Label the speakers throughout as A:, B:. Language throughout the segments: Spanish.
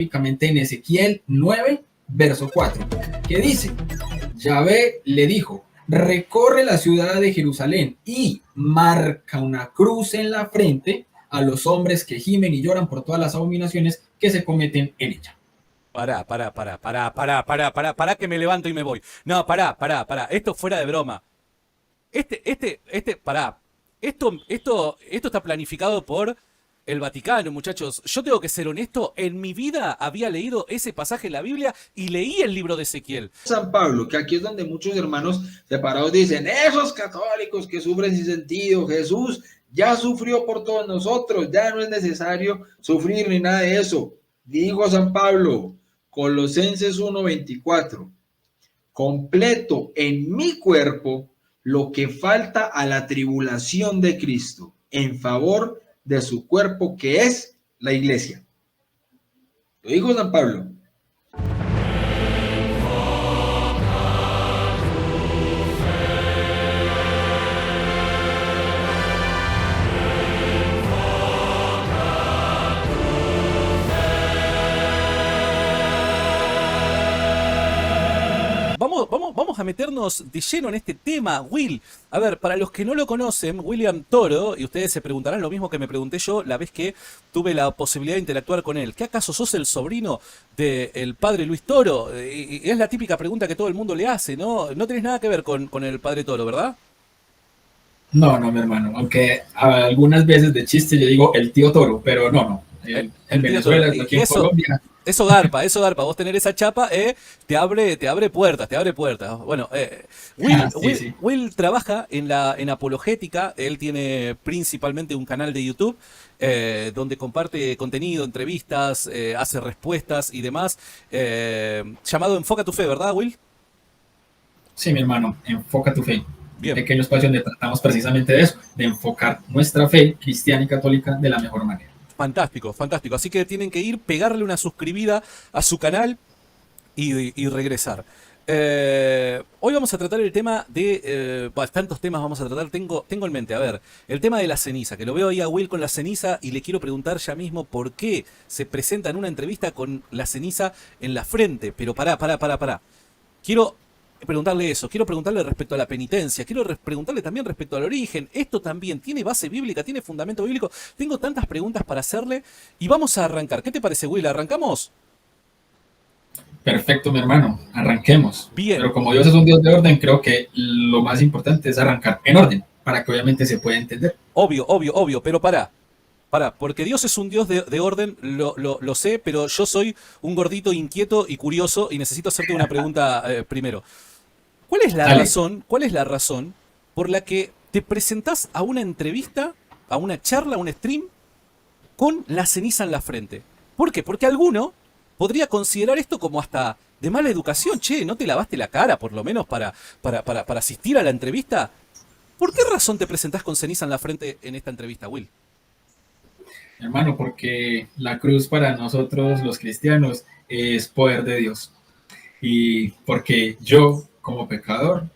A: específicamente en Ezequiel 9, verso 4, que dice: Yahvé le dijo, recorre la ciudad de Jerusalén y marca una cruz en la frente a los hombres que gimen y lloran por todas las abominaciones que se cometen en ella.
B: Pará, que me levanto y me voy. No, pará. Esto fuera de broma. Pará. Esto está planificado por el Vaticano, muchachos. Yo tengo que ser honesto. En mi vida había leído ese pasaje en la Biblia y leí el libro de Ezequiel.
C: San Pablo, que aquí es donde muchos hermanos separados dicen, esos católicos que sufren sin sentido, Jesús ya sufrió por todos nosotros, ya no es necesario sufrir ni nada de eso. Dijo San Pablo, Colosenses 1:24, completo en mi cuerpo lo que falta a la tribulación de Cristo en favor de su cuerpo que es la iglesia. Lo dijo San Pablo.
B: Vamos a meternos de lleno en este tema, Will. A ver, para los que no lo conocen, William Toro, y ustedes se preguntarán lo mismo que me pregunté yo la vez que tuve la posibilidad de interactuar con él. ¿Qué acaso sos el sobrino del padre Luis Toro? Y es la típica pregunta que todo el mundo le hace, ¿no? No tenés nada que ver con el padre Toro, ¿verdad?
A: No, mi hermano, aunque algunas veces de chiste yo digo el tío Toro, pero no. En Venezuela, aquí en Colombia.
B: Eso garpa. Vos tener esa chapa te abre puertas. Bueno, Will trabaja en apologética. Él tiene principalmente un canal de YouTube donde comparte contenido, entrevistas, hace respuestas y demás, llamado Enfoca tu Fe, ¿verdad, Will?
A: Sí, mi hermano, Enfoca tu Fe.
B: Bien.
A: Un pequeño espacio donde tratamos precisamente de eso, de enfocar nuestra fe cristiana y católica de la mejor manera.
B: Fantástico. Así que tienen que ir, pegarle una suscribida a su canal y regresar. Hoy vamos a tratar el tema de... tantos temas vamos a tratar, tengo en mente. A ver, el tema de la ceniza, que lo veo ahí a Will con la ceniza y le quiero preguntar ya mismo por qué se presenta en una entrevista con la ceniza en la frente. Pero pará. Quiero preguntarle eso, quiero preguntarle respecto a la penitencia, quiero preguntarle también respecto al origen. Esto también tiene base bíblica, tiene fundamento bíblico. Tengo tantas preguntas para hacerle y vamos a arrancar. ¿Qué te parece, Will? ¿Arrancamos?
A: Perfecto, mi hermano, arranquemos.
B: Bien.
A: Pero como Dios es un Dios de orden, creo que lo más importante es arrancar en orden, para que obviamente se pueda entender.
B: Obvio, pero pará, porque Dios es un Dios de orden, lo sé, pero yo soy un gordito inquieto y curioso y necesito hacerte una pregunta primero. ¿Cuál es la razón por la que te presentás a una entrevista, a una charla, a un stream, con la ceniza en la frente? ¿Por qué? Porque alguno podría considerar esto como hasta de mala educación. Che, ¿no te lavaste la cara por lo menos para asistir a la entrevista? ¿Por qué razón te presentás con ceniza en la frente en esta entrevista, Will?
A: Hermano, porque la cruz para nosotros los cristianos es poder de Dios. Y porque yo, como pecador,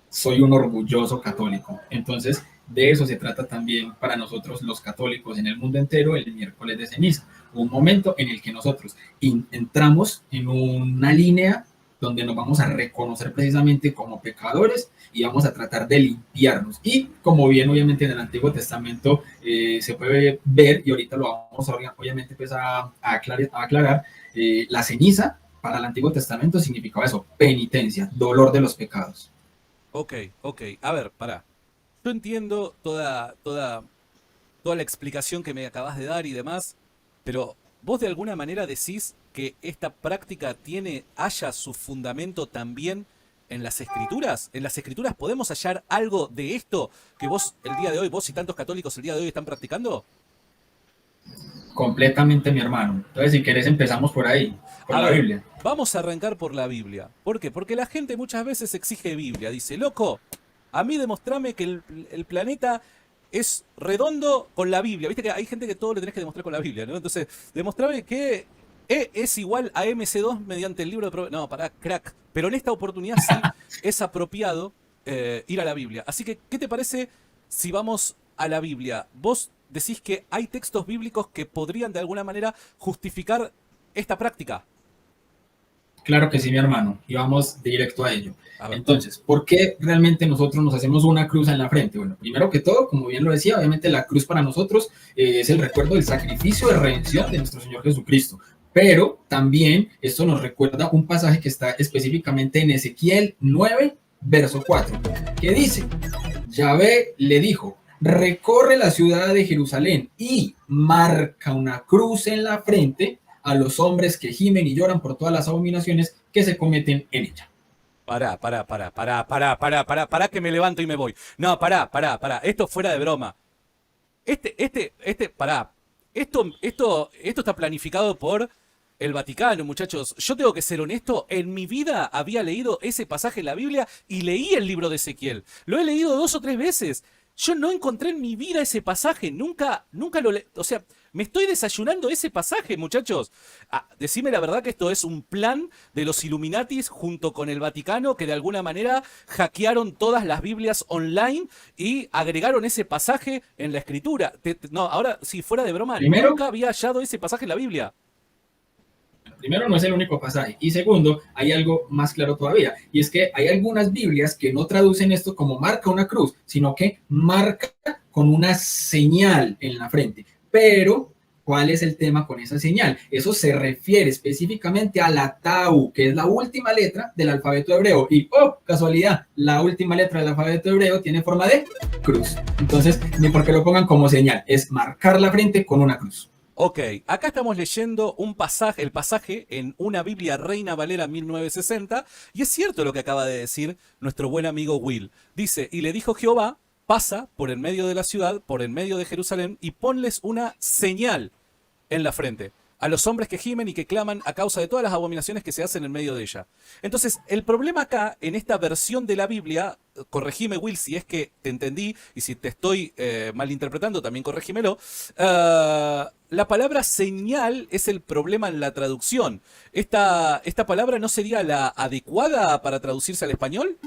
A: soy un orgulloso católico. Entonces, de eso se trata también para nosotros los católicos en el mundo entero el miércoles de ceniza. Un momento en el que nosotros entramos en una línea donde nos vamos a reconocer precisamente como pecadores y vamos a tratar de limpiarnos. Y como bien obviamente en el Antiguo Testamento se puede ver, y ahorita lo vamos a obviamente pues a aclarar, la ceniza para el Antiguo Testamento significaba eso, penitencia, dolor de los pecados.
B: Ok. A ver, pará. Yo entiendo toda la explicación que me acabas de dar y demás, pero vos de alguna manera decís que esta práctica halla su fundamento también en las Escrituras. ¿En las Escrituras podemos hallar algo de esto que vos y tantos católicos el día de hoy están practicando?
A: Completamente, mi hermano. Entonces, si querés, empezamos por ahí, por la Biblia.
B: Vamos a arrancar por la Biblia. ¿Por qué? Porque la gente muchas veces exige Biblia. Dice, loco, a mí demostrame que el planeta es redondo con la Biblia. Viste que hay gente que todo le tenés que demostrar con la Biblia, ¿no? Entonces, demostrame que E es igual a MC2 mediante el libro de... No, pará, crack. Pero en esta oportunidad sí es apropiado ir a la Biblia. Así que, ¿qué te parece si vamos a la Biblia? Vos decís que hay textos bíblicos que podrían de alguna manera justificar esta práctica?
A: Claro que sí, mi hermano, y vamos directo a ello.
B: A ver.
A: Entonces, ¿por qué realmente nosotros nos hacemos una cruz en la frente? Bueno, primero que todo, como bien lo decía, obviamente la cruz para nosotros es el recuerdo del sacrificio de redención de nuestro Señor Jesucristo. Pero también esto nos recuerda un pasaje que está específicamente en Ezequiel 9, verso 4, que dice: Yahvé le dijo, recorre la ciudad de Jerusalén y marca una cruz en la frente a los hombres que gimen y lloran por todas las abominaciones que se cometen en ella.
B: Pará, que me levanto y me voy. No, pará. Esto fuera de broma. Pará. Esto está planificado por el Vaticano, muchachos. Yo tengo que ser honesto, en mi vida había leído ese pasaje en la Biblia y leí el libro de Ezequiel. Lo he leído 2 o 3 veces. Yo no encontré en mi vida ese pasaje, nunca lo leí. O sea, me estoy desayunando ese pasaje, muchachos. Decime la verdad que esto es un plan de los Illuminatis junto con el Vaticano, que de alguna manera hackearon todas las Biblias online y agregaron ese pasaje en la escritura. No, ahora, si fuera de broma,
A: Primero,
B: nunca había hallado ese pasaje en la Biblia.
A: Primero, no es el único pasaje. Y segundo, hay algo más claro todavía. Y es que hay algunas Biblias que no traducen esto como marca una cruz, sino que marca con una señal en la frente. Pero, ¿cuál es el tema con esa señal? Eso se refiere específicamente a la Tau, que es la última letra del alfabeto hebreo. Y, oh, casualidad, la última letra del alfabeto hebreo tiene forma de cruz. Entonces, ni porque lo pongan como señal, es marcar la frente con una cruz.
B: Ok, acá estamos leyendo el pasaje en una Biblia Reina Valera 1960, y es cierto lo que acaba de decir nuestro buen amigo Will. Dice, y le dijo Jehová, pasa por en medio de la ciudad, por en medio de Jerusalén, y ponles una señal en la frente a los hombres que gimen y que claman a causa de todas las abominaciones que se hacen en medio de ella. Entonces, el problema acá, en esta versión de la Biblia, corregime Will si es que te entendí, y si te estoy malinterpretando, también corregímelo, la palabra señal es el problema en la traducción. ¿Esta palabra no sería la adecuada para traducirse al español?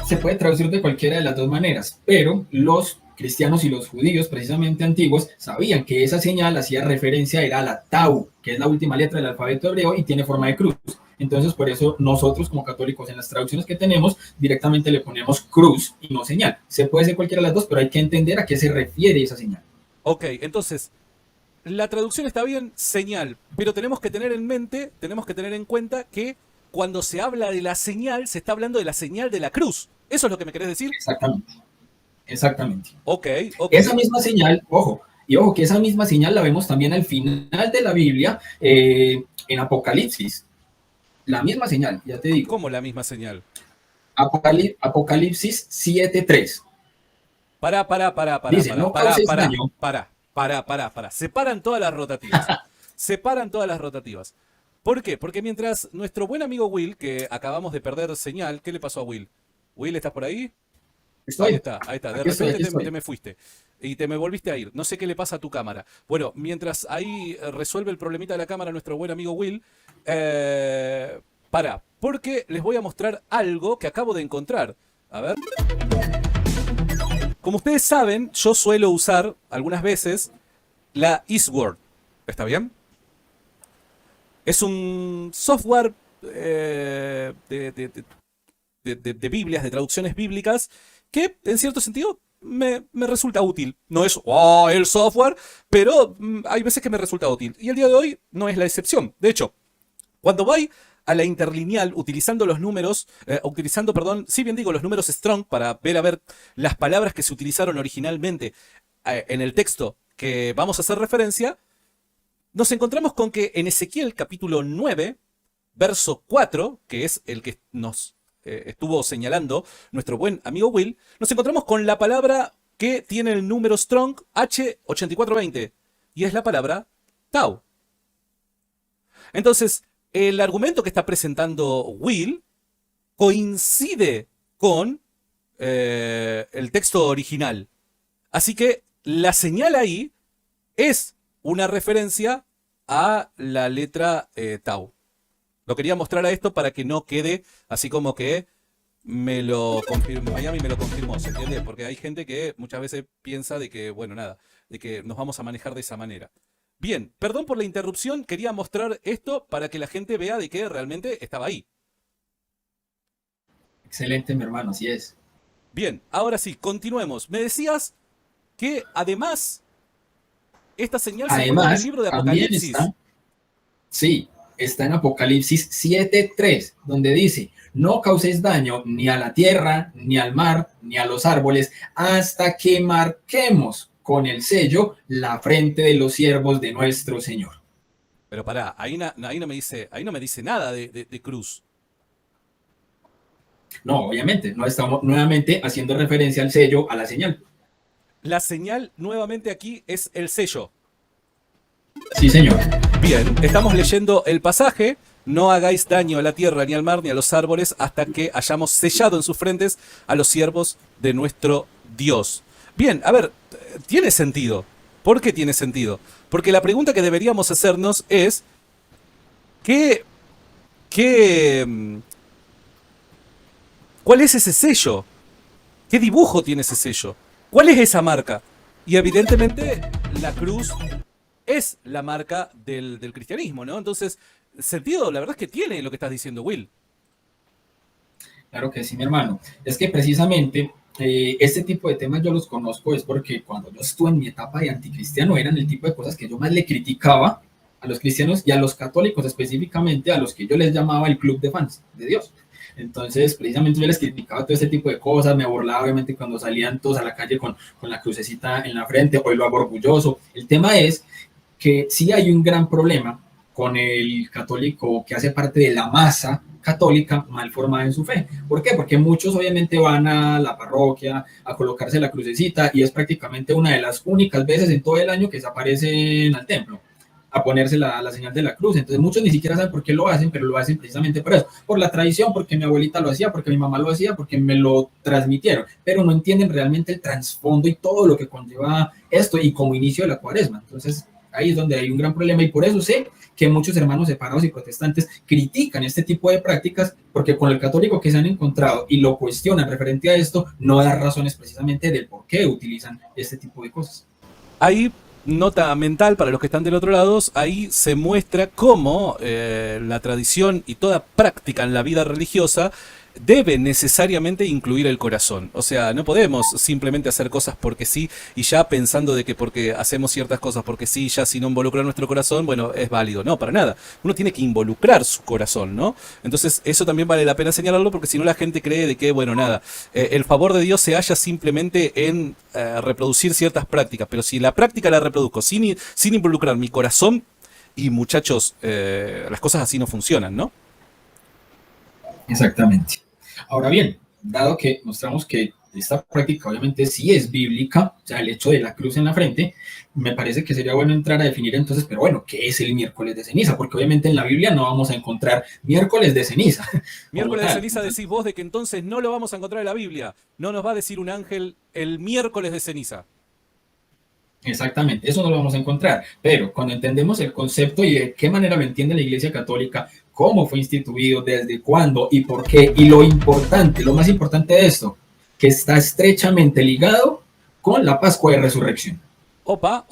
A: Se puede traducir de cualquiera de las dos maneras, pero los cristianos y los judíos, precisamente antiguos, sabían que esa señal hacía referencia era la Tau, que es la última letra del alfabeto hebreo y tiene forma de cruz. Entonces, por eso nosotros como católicos en las traducciones que tenemos, directamente le ponemos cruz y no señal. Se puede ser cualquiera de las dos, pero hay que entender a qué se refiere esa señal.
B: Ok, entonces, la traducción está bien, señal, pero tenemos que tener en cuenta que cuando se habla de la señal, se está hablando de la señal de la cruz. ¿Eso es lo que me querés decir?
A: Exactamente.
B: Ok.
A: Esa misma señal, ojo que esa misma señal la vemos también al final de la Biblia, en Apocalipsis. La misma señal, ya te digo.
B: ¿Cómo la misma señal?
A: Apocalipsis 7:3.
B: Para.
A: Dice, no causes daño.
B: Para. Separan todas las rotativas. ¿Por qué? Porque mientras nuestro buen amigo Will, que acabamos de perder señal, ¿qué le pasó a Will? Will, ¿estás por ahí? Ahí está. De repente te me fuiste y te me volviste a ir. No sé qué le pasa a tu cámara. Bueno, mientras ahí resuelve el problemita de la cámara nuestro buen amigo Will, porque les voy a mostrar algo que acabo de encontrar. A ver. Como ustedes saben, yo suelo usar algunas veces la Eastword. ¿Está bien? Es un software de Biblias, de traducciones bíblicas, que en cierto sentido me resulta útil. No es el software, pero hay veces que me resulta útil. Y el día de hoy no es la excepción. De hecho, cuando voy a la interlineal utilizando los números, los números strong para ver a ver las palabras que se utilizaron originalmente en el texto que vamos a hacer referencia, nos encontramos con que en Ezequiel capítulo 9, verso 4, que es el que nos estuvo señalando nuestro buen amigo Will, nos encontramos con la palabra que tiene el número strong H8420, y es la palabra Tau. Entonces, el argumento que está presentando Will coincide con el texto original. Así que la señal ahí es una referencia a la letra Tau. Lo quería mostrar a esto para que no quede así como que me lo confirmó, Miami me lo confirmó, ¿se entiende? Porque hay gente que muchas veces piensa de que, bueno, nada, de que nos vamos a manejar de esa manera. Bien, perdón por la interrupción, quería mostrar esto para que la gente vea de que realmente estaba ahí.
A: Excelente, mi hermano, así es.
B: Bien, ahora sí, continuemos. Me decías que además esta señal se encuentra en el
A: Además,
B: libro de
A: también
B: Apocalipsis.
A: está, sí, está en Apocalipsis 7:3, donde dice, no causéis daño ni a la tierra, ni al mar, ni a los árboles, hasta que marquemos con el sello la frente de los siervos de nuestro Señor.
B: Pero pará, ahí no me dice nada de cruz.
A: No, obviamente, no estamos nuevamente haciendo referencia al sello, a la señal.
B: La señal nuevamente aquí es el sello.
A: Sí, señor.
B: Bien, estamos leyendo el pasaje. No hagáis daño a la tierra, ni al mar, ni a los árboles, hasta que hayamos sellado en sus frentes a los siervos de nuestro Dios. Bien, a ver, tiene sentido. ¿Por qué tiene sentido? Porque la pregunta que deberíamos hacernos es, ¿qué, qué, ¿cuál es ese sello? ¿Qué dibujo tiene ese sello? ¿Cuál es esa marca? Y evidentemente la cruz es la marca del cristianismo, ¿no? Entonces, sentido, la verdad es que tiene lo que estás diciendo, Will.
A: Claro que sí, mi hermano. Es que precisamente este tipo de temas yo los conozco es porque cuando yo estuve en mi etapa de anticristiano eran el tipo de cosas que yo más le criticaba a los cristianos y a los católicos específicamente, a los que yo les llamaba el club de fans de Dios. Entonces, precisamente yo les criticaba todo este tipo de cosas, me burlaba obviamente cuando salían todos a la calle con la crucecita en la frente, hoy lo hago orgulloso. El tema es que sí hay un gran problema con el católico que hace parte de la masa católica mal formada en su fe. ¿Por qué? Porque muchos obviamente van a la parroquia a colocarse la crucecita y es prácticamente una de las únicas veces en todo el año que se aparecen al templo a ponerse la señal de la cruz. Entonces muchos ni siquiera saben por qué lo hacen, pero lo hacen precisamente por eso, por la tradición, porque mi abuelita lo hacía, porque mi mamá lo hacía, porque me lo transmitieron, pero no entienden realmente el trasfondo y todo lo que conlleva esto y como inicio de la cuaresma. Entonces ahí es donde hay un gran problema y por eso sé que muchos hermanos separados y protestantes critican este tipo de prácticas porque con el católico que se han encontrado y lo cuestionan referente a esto, no da razones precisamente del por qué utilizan este tipo de cosas.
B: Ahí, nota mental para los que están del otro lado, ahí se muestra cómo la tradición y toda práctica en la vida religiosa debe necesariamente incluir el corazón. O sea, no podemos simplemente hacer cosas porque sí y ya pensando de que porque hacemos ciertas cosas porque sí, ya si no involucra nuestro corazón, bueno, es válido. No, para nada. Uno tiene que involucrar su corazón, ¿no? Entonces, eso también vale la pena señalarlo porque si no la gente cree de que, bueno, nada, el favor de Dios se halla simplemente en reproducir ciertas prácticas, pero si la práctica la reproduzco sin involucrar mi corazón, y muchachos, las cosas así no funcionan, ¿no?
A: Exactamente. Ahora bien, dado que mostramos que esta práctica obviamente sí es bíblica, o sea, el hecho de la cruz en la frente, me parece que sería bueno entrar a definir entonces, pero bueno, ¿qué es el miércoles de ceniza? Porque obviamente en la Biblia no vamos a encontrar miércoles de ceniza.
B: Miércoles de ceniza decís vos de que entonces no lo vamos a encontrar en la Biblia. No nos va a decir un ángel el miércoles de ceniza.
A: Exactamente, eso no lo vamos a encontrar, pero cuando entendemos el concepto y de qué manera lo entiende la Iglesia Católica, cómo fue instituido, desde cuándo y por qué, y lo importante, lo más importante de esto, que está estrechamente ligado con la Pascua de Resurrección.
B: Opa.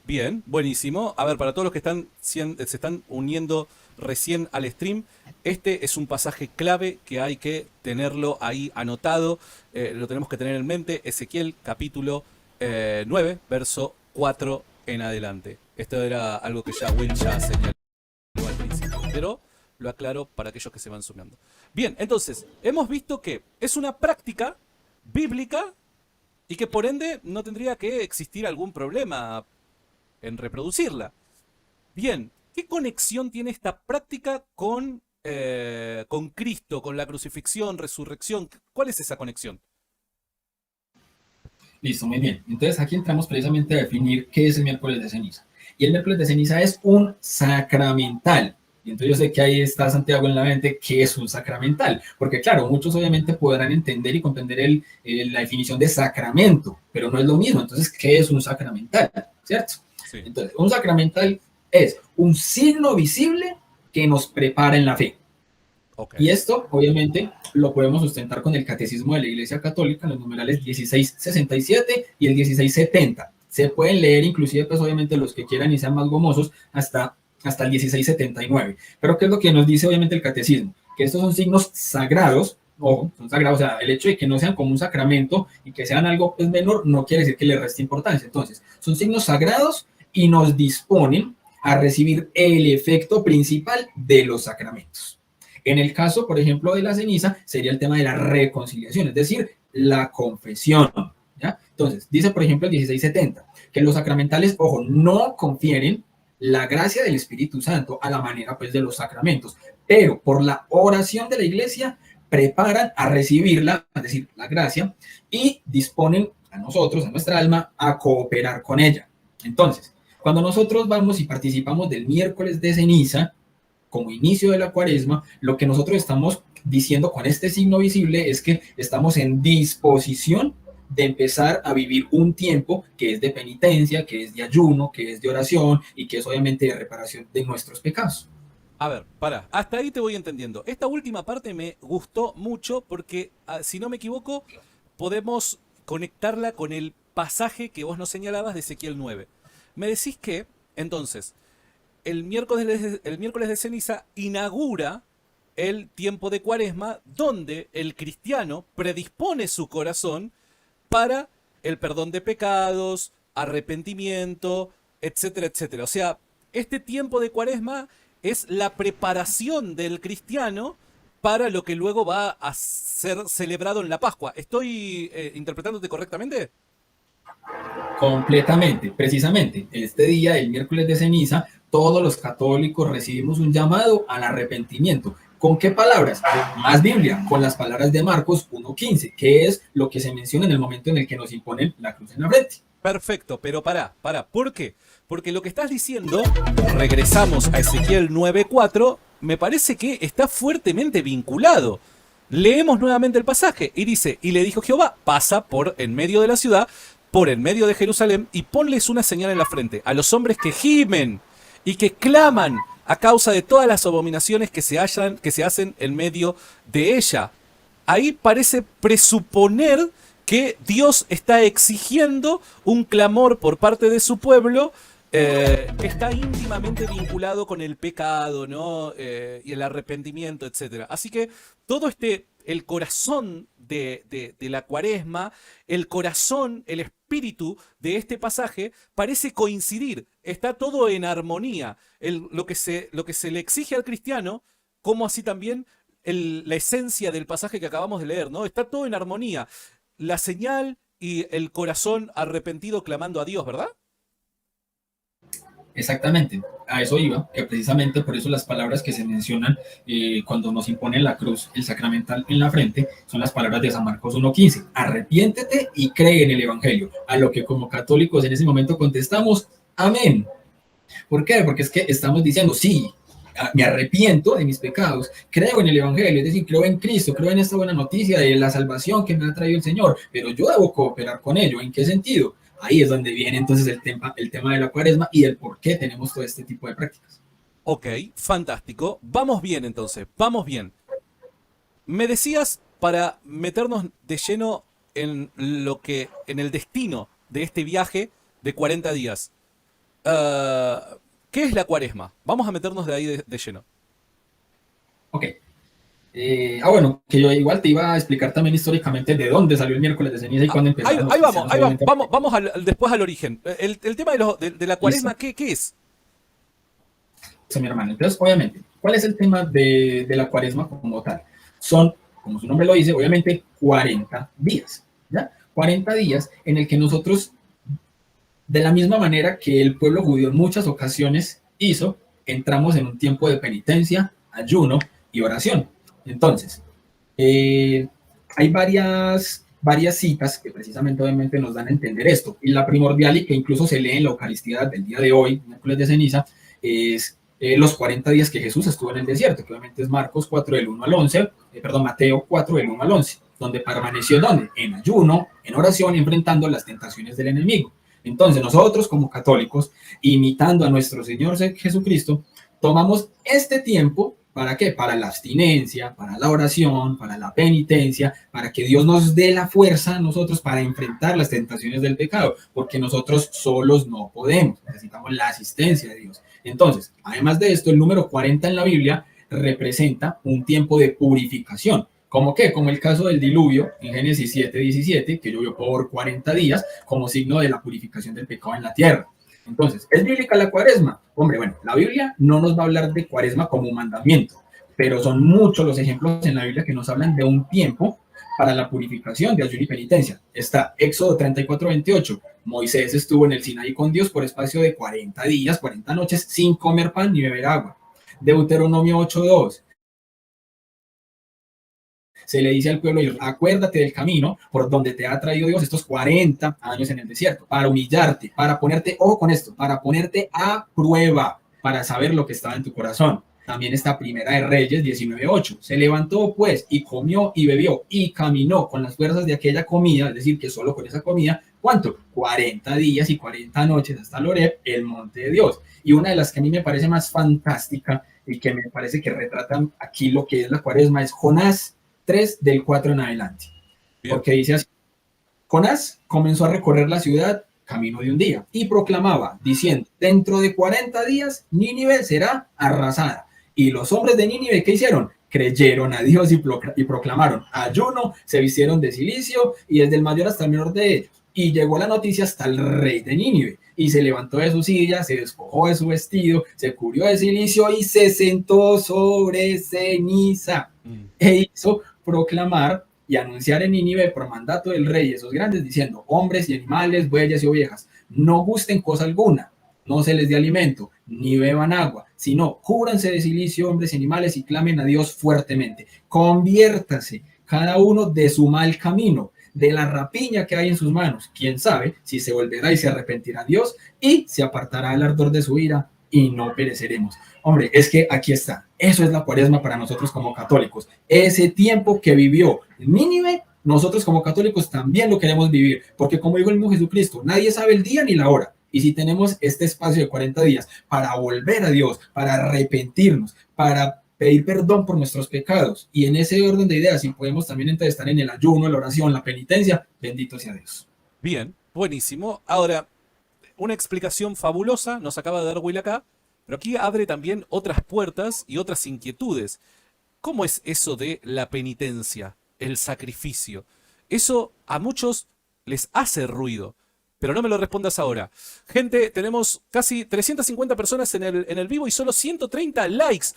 B: Bien, buenísimo. A ver, para todos los que se están uniendo recién al stream, este es un pasaje clave que hay que tenerlo ahí anotado. Lo tenemos que tener en mente. Ezequiel, capítulo 9, verso 4 en adelante. Esto era algo que ya Will ya señaló al principio, pero lo aclaro para aquellos que se van sumando. Bien, entonces, hemos visto que es una práctica bíblica y que por ende no tendría que existir algún problema en reproducirla. Bien, ¿qué conexión tiene esta práctica con Cristo, con la crucifixión, resurrección? ¿Cuál es esa conexión?
A: Listo, muy bien. Entonces aquí entramos precisamente a definir qué es el miércoles de ceniza. Y el miércoles de ceniza es un sacramental. Y entonces yo sé que ahí está Santiago en la mente, ¿qué es un sacramental? Porque claro, muchos obviamente podrán entender y comprender la definición de sacramento, pero no es lo mismo. Entonces, ¿qué es un sacramental? ¿Cierto? Sí. Entonces, un sacramental es un signo visible que nos prepara en la fe. Okay. Y esto, obviamente, lo podemos sustentar con el Catecismo de la Iglesia Católica, los numerales 1667 y el 1670. Se pueden leer inclusive, pues obviamente los que quieran y sean más gomosos, hasta el 1679. Pero ¿qué es lo que nos dice obviamente el catecismo? Que estos son signos sagrados, ojo, son sagrados, o sea, el hecho de que no sean como un sacramento y que sean algo pues, menor no quiere decir que le reste importancia. Entonces, son signos sagrados y nos disponen a recibir el efecto principal de los sacramentos. En el caso, por ejemplo, de la ceniza, sería el tema de la reconciliación, es decir, la confesión. ¿Ya? Entonces, dice, por ejemplo, el 1670, que los sacramentales, ojo, no confieren la gracia del Espíritu Santo a la manera, pues, de los sacramentos, pero por la oración de la iglesia preparan a recibirla, es decir, la gracia, y disponen a nosotros, a nuestra alma, a cooperar con ella. Entonces, cuando nosotros vamos y participamos del miércoles de ceniza, como inicio de la cuaresma, lo que nosotros estamos diciendo con este signo visible es que estamos en disposición de empezar a vivir un tiempo que es de penitencia, que es de ayuno, que es de oración y que es obviamente de reparación de nuestros pecados.
B: A ver, para, hasta ahí te voy entendiendo. Esta última parte me gustó mucho porque, si no me equivoco, podemos conectarla con el pasaje que vos nos señalabas de Ezequiel 9. Me decís que, entonces, el miércoles de ceniza inaugura el tiempo de cuaresma donde el cristiano predispone su corazón para el perdón de pecados, arrepentimiento, etcétera, etcétera. O sea, este tiempo de cuaresma es la preparación del cristiano para lo que luego va a ser celebrado en la Pascua. ¿Estoy interpretándote correctamente?
A: Completamente, precisamente, este día, el miércoles de ceniza, todos los católicos recibimos un llamado al arrepentimiento. ¿Con qué palabras? Más Biblia, con las palabras de Marcos 1:15, que es lo que se menciona en el momento en el que nos imponen la cruz en la frente.
B: Perfecto, pero pará, ¿por qué? Porque lo que estás diciendo, regresamos a Ezequiel 9:4, me parece que está fuertemente vinculado. Leemos nuevamente el pasaje y dice, y le dijo Jehová, pasa por en medio de la ciudad, por en medio de Jerusalén, y ponles una señal en la frente a los hombres que gimen y que claman a causa de todas las abominaciones que se hacen en medio de ella. Ahí parece presuponer que Dios está exigiendo un clamor por parte de su pueblo que está íntimamente vinculado con el pecado, ¿no? Y el arrepentimiento, etc. Así que todo el corazón de la cuaresma, el corazón, el espíritu de este pasaje parece coincidir, está todo en armonía. Lo que se le exige al cristiano, como así también la esencia del pasaje que acabamos de leer, ¿no? Está todo en armonía. La señal y el corazón arrepentido clamando a Dios, ¿verdad?
A: Exactamente, a eso iba, que precisamente por eso las palabras que se mencionan cuando nos imponen la cruz, el sacramental en la frente, son las palabras de San Marcos 1:15, arrepiéntete y cree en el Evangelio, a lo que como católicos en ese momento contestamos, amén. ¿Por qué? Porque es que estamos diciendo, sí, me arrepiento de mis pecados, creo en el Evangelio, es decir, creo en Cristo, creo en esta buena noticia de la salvación que me ha traído el Señor, pero yo debo cooperar con ello. ¿En qué sentido? Ahí es donde viene entonces el tema de la cuaresma y el por qué tenemos todo este tipo de prácticas.
B: Ok, fantástico. Vamos bien entonces, vamos bien. Me decías, para meternos de lleno en el destino de este viaje de 40 días. ¿Qué es la cuaresma? Vamos a meternos de ahí de lleno.
A: Ok. Bueno, que yo igual te iba a explicar también históricamente de dónde salió el miércoles de ceniza y cuándo empezó.
B: Ahí vamos después al origen. El tema de la cuaresma, ¿qué es?
A: Eso, mi hermano. Entonces, obviamente, ¿cuál es el tema de la cuaresma como tal? Son, como su nombre lo dice, obviamente 40 días, ¿ya? 40 días en el que nosotros, de la misma manera que el pueblo judío en muchas ocasiones hizo, entramos en un tiempo de penitencia, ayuno y oración. Entonces, hay varias citas que precisamente obviamente nos dan a entender esto. Y la primordial, y que incluso se lee en la Eucaristía del día de hoy, miércoles de ceniza, es los 40 días que Jesús estuvo en el desierto, que obviamente es Marcos 4 del 1 al 11, Mateo 4 del 1 al 11, donde permaneció ¿dónde? En ayuno, en oración, enfrentando las tentaciones del enemigo. Entonces nosotros como católicos, imitando a nuestro Señor Jesucristo, tomamos este tiempo ¿Para qué? Para la abstinencia, para la oración, para la penitencia, para que Dios nos dé la fuerza a nosotros para enfrentar las tentaciones del pecado, porque nosotros solos no podemos, necesitamos la asistencia de Dios. Entonces, además de esto, el número 40 en la Biblia representa un tiempo de purificación. ¿Cómo qué? Como el caso del diluvio en Génesis 7:17, que llovió por 40 días como signo de la purificación del pecado en la tierra. Entonces, ¿es bíblica la cuaresma? Hombre, bueno, la Biblia no nos va a hablar de cuaresma como un mandamiento, pero son muchos los ejemplos en la Biblia que nos hablan de un tiempo para la purificación de ayuno y penitencia. Está Éxodo 34:28. Moisés estuvo en el Sinaí con Dios por espacio de 40 días, 40 noches, sin comer pan ni beber agua. Deuteronomio 8:2. Se le dice al pueblo, acuérdate del camino por donde te ha traído Dios estos 40 años en el desierto, para humillarte, para ponerte, ojo con esto, para ponerte a prueba, para saber lo que estaba en tu corazón. También está Primera de Reyes 19:8. Se levantó pues y comió y bebió y caminó con las fuerzas de aquella comida, es decir, que solo con esa comida, ¿cuánto? 40 días y 40 noches hasta el Horeb, el monte de Dios. Y una de las que a mí me parece más fantástica y que me parece que retratan aquí lo que es la cuaresma es Jonás 3 del 4 en adelante. Bien. Porque dice así: Jonás comenzó a recorrer la ciudad camino de un día y proclamaba diciendo, dentro de 40 días Nínive será arrasada. Y los hombres de Nínive, ¿qué hicieron? Creyeron a Dios y proclamaron ayuno, se vistieron de cilicio y desde el mayor hasta el menor de ellos. Y llegó la noticia hasta el rey de Nínive y se levantó de su silla, se despojó de su vestido, se cubrió de cilicio y se sentó sobre ceniza e hizo proclamar y anunciar en Nínive por mandato del rey y esos grandes diciendo, hombres y animales, bueyes y ovejas, no gusten cosa alguna, no se les dé alimento, ni beban agua, sino cúbranse de cilicio, hombres y animales, y clamen a Dios fuertemente. Conviértase cada uno de su mal camino, de la rapiña que hay en sus manos. Quién sabe si se volverá y se arrepentirá Dios y se apartará el ardor de su ira y no pereceremos. Hombre, es que aquí está. Eso es la cuaresma para nosotros como católicos. Ese tiempo que vivió Nínive, nosotros como católicos también lo queremos vivir, porque como dijo el mismo Jesucristo, nadie sabe el día ni la hora. Y si tenemos este espacio de 40 días para volver a Dios, para arrepentirnos, para pedir perdón por nuestros pecados, y en ese orden de ideas, si podemos también entonces estar en el ayuno, la oración, la penitencia, bendito sea Dios.
B: Bien, buenísimo. Ahora, una explicación fabulosa nos acaba de dar Will acá, pero aquí abre también otras puertas y otras inquietudes. ¿Cómo es eso de la penitencia, el sacrificio? Eso a muchos les hace ruido. Pero no me lo respondas ahora. Gente, tenemos casi 350 personas en el vivo y solo 130 likes.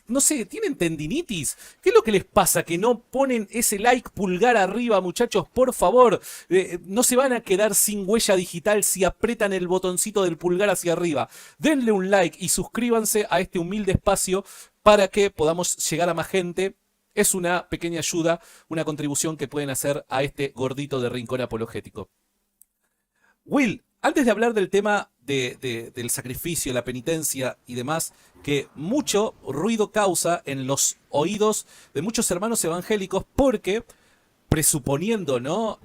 B: No sé, ¿tienen tendinitis? ¿Qué es lo que les pasa? Que no ponen ese like pulgar arriba, muchachos, por favor. No se van a quedar sin huella digital si apretan el botoncito del pulgar hacia arriba. Denle un like y suscríbanse a este humilde espacio para que podamos llegar a más gente. Es una pequeña ayuda, una contribución que pueden hacer a este gordito de Rincón Apologético. Will, antes de hablar del tema del sacrificio, la penitencia y demás, que mucho ruido causa en los oídos de muchos hermanos evangélicos porque, presuponiendo, ¿no?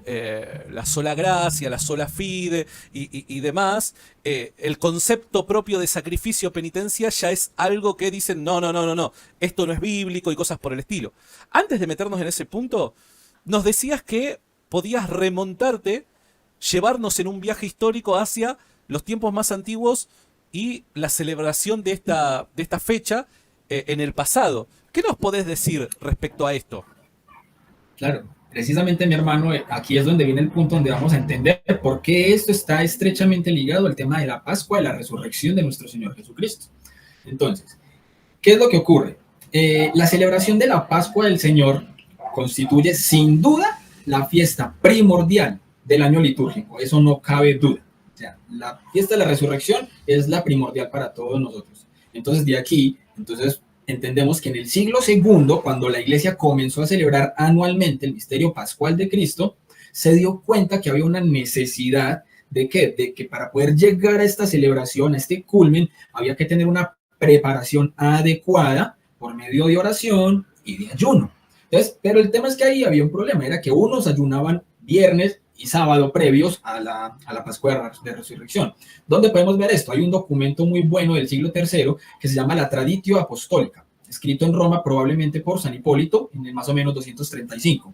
B: La sola gracia, la sola fide y demás, el concepto propio de sacrificio o penitencia ya es algo que dicen no, esto no es bíblico y cosas por el estilo. Antes de meternos en ese punto, nos decías que podías remontarte, llevarnos en un viaje histórico hacia los tiempos más antiguos y la celebración de esta fecha en el pasado. ¿Qué nos podés decir respecto a esto?
A: Claro, precisamente mi hermano, aquí es donde viene el punto donde vamos a entender por qué esto está estrechamente ligado al tema de la Pascua, de la resurrección de nuestro Señor Jesucristo. Entonces, ¿qué es lo que ocurre? La celebración de la Pascua del Señor constituye sin duda la fiesta primordial del año litúrgico, eso no cabe duda. O sea, la fiesta de la resurrección es la primordial para todos nosotros. Entonces, de aquí, entendemos que en el siglo II, cuando la iglesia comenzó a celebrar anualmente el misterio pascual de Cristo, se dio cuenta que había una necesidad de que para poder llegar a esta celebración, a este culmen, había que tener una preparación adecuada por medio de oración y de ayuno. Entonces, pero el tema es que ahí había un problema, era que unos ayunaban viernes y sábado previos a la Pascua de Resurrección. ¿Dónde podemos ver esto? Hay un documento muy bueno del siglo III que se llama la Traditio Apostólica. escrito en Roma probablemente por San Hipólito en el más o menos 235.